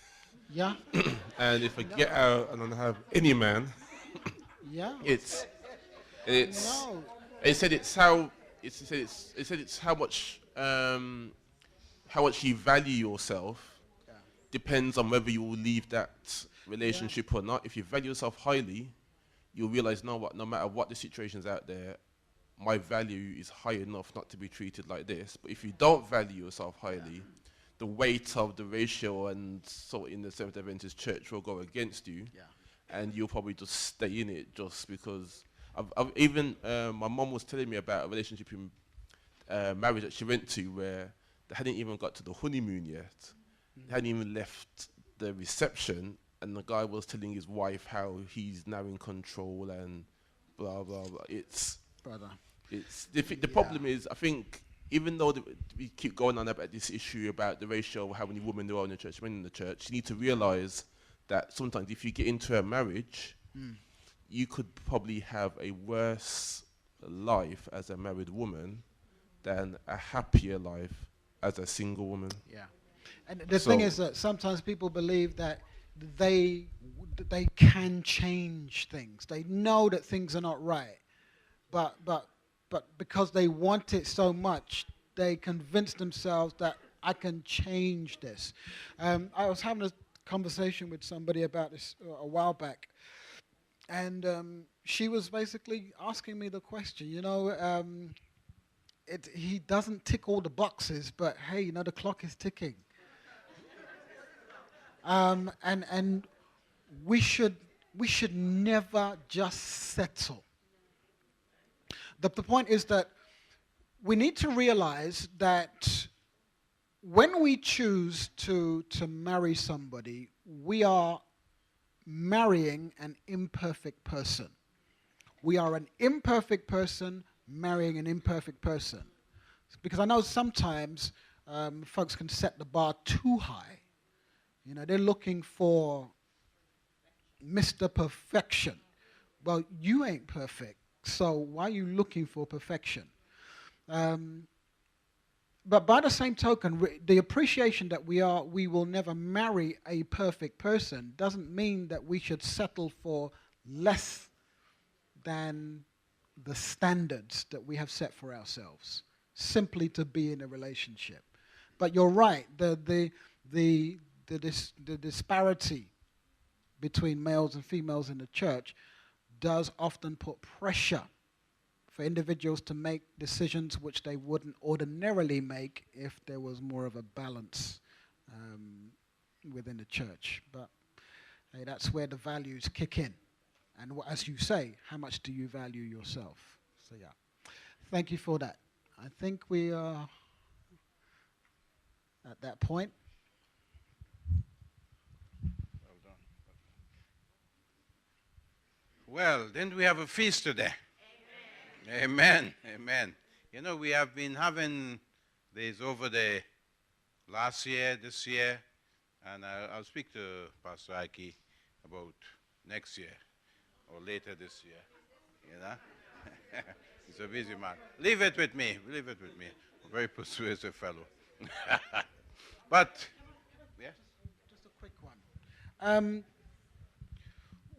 Yeah. And if I get out and I don't have any man, it's No. it said it's how it's how much you value yourself depends on whether you will leave that relationship or not. If you value yourself highly, you'll realize, no matter what the situation's out there, my value is high enough not to be treated like this. But if you don't value yourself highly, the weight of the ratio and so in the Seventh-day Adventist Church will go against you, and you'll probably just stay in it just because. I've even my mom was telling me about a relationship in marriage that she went to where they hadn't even got to the honeymoon yet. They hadn't even left the reception, and the guy was telling his wife how he's now in control and blah blah blah. It's the problem is, I think, even though we keep going on about this issue about the ratio of how many women there are in the church, men in the church, you need to realize that sometimes if you get into a marriage, you could probably have a worse life as a married woman than a happier life as a single woman. Yeah. And the thing is that sometimes people believe that they can change things. They know that things are not right, but because they want it so much, they convince themselves that I can change this. I was having a conversation with somebody about this a while back, and she was basically asking me the question, he doesn't tick all the boxes, but hey, the clock is ticking. And we should never just settle. The point is that we need to realize that when we choose to marry somebody, we are marrying an imperfect person. We are an imperfect person marrying an imperfect person. Because I know sometimes folks can set the bar too high. They're looking for Mr. Perfection. Well, you ain't perfect, so why are you looking for perfection? But by the same token, the appreciation that we will never marry a perfect person doesn't mean that we should settle for less than the standards that we have set for ourselves, simply to be in a relationship. But you're right, the disparity between males and females in the church does often put pressure for individuals to make decisions which they wouldn't ordinarily make if there was more of a balance within the church. But hey, that's where the values kick in. And as you say, how much do you value yourself? So yeah, thank you for that. I think we are at that point. Well, then we have a feast today. Amen. Amen. You know, we have been having these over the last year, this year, and I'll speak to Pastor Ackie about next year or later this year. You know? He's a busy man. Leave it with me. Leave it with me. A very persuasive fellow. But, yeah? Just a quick one.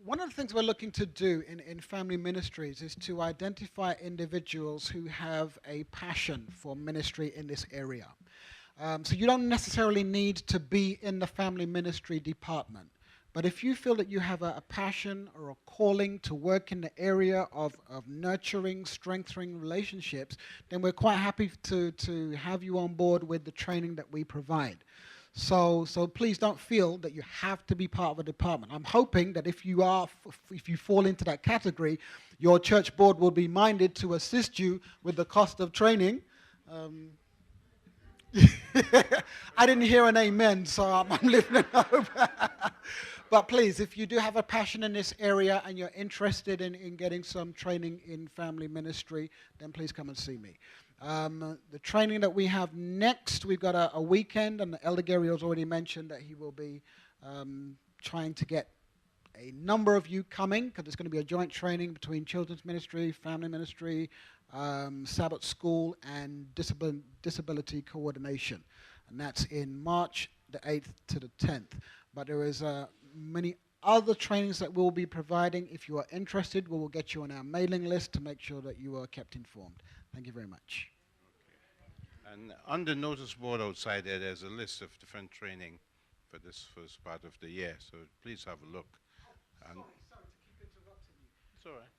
One of the things we're looking to do in family ministries is to identify individuals who have a passion for ministry in this area. So you don't necessarily need to be in the family ministry department. But if you feel that you have a passion or a calling to work in the area of nurturing, strengthening relationships, then we're quite happy to have you on board with the training that we provide. So please don't feel that you have to be part of a department. I'm hoping that if you fall into that category, your church board will be minded to assist you with the cost of training. I didn't hear an amen, so I'm lifting up. But please, if you do have a passion in this area and you're interested in getting some training in family ministry, then please come and see me. The training that we have next, we've got a weekend, and Elder Gary has already mentioned that he will be trying to get a number of you coming, because it's going to be a joint training between children's ministry, family ministry, Sabbath school, and disability coordination. And that's in March the 8th to the 10th. But there is many other trainings that we'll be providing. If you are interested, we will get you on our mailing list to make sure that you are kept informed. Thank you very much. Okay. And on the notice board outside there, there's a list of different training for this first part of the year. So please have a look. And sorry to keep interrupting you. It's all right.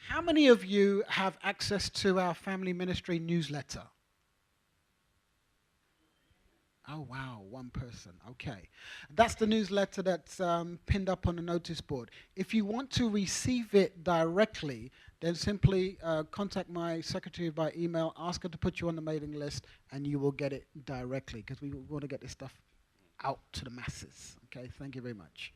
How many of you have access to our family ministry newsletter? Oh, wow, one person. Okay. That's the newsletter that's pinned up on the notice board. If you want to receive it directly, then simply contact my secretary by email, ask her to put you on the mailing list, and you will get it directly, because we want to get this stuff out to the masses. Okay, thank you very much.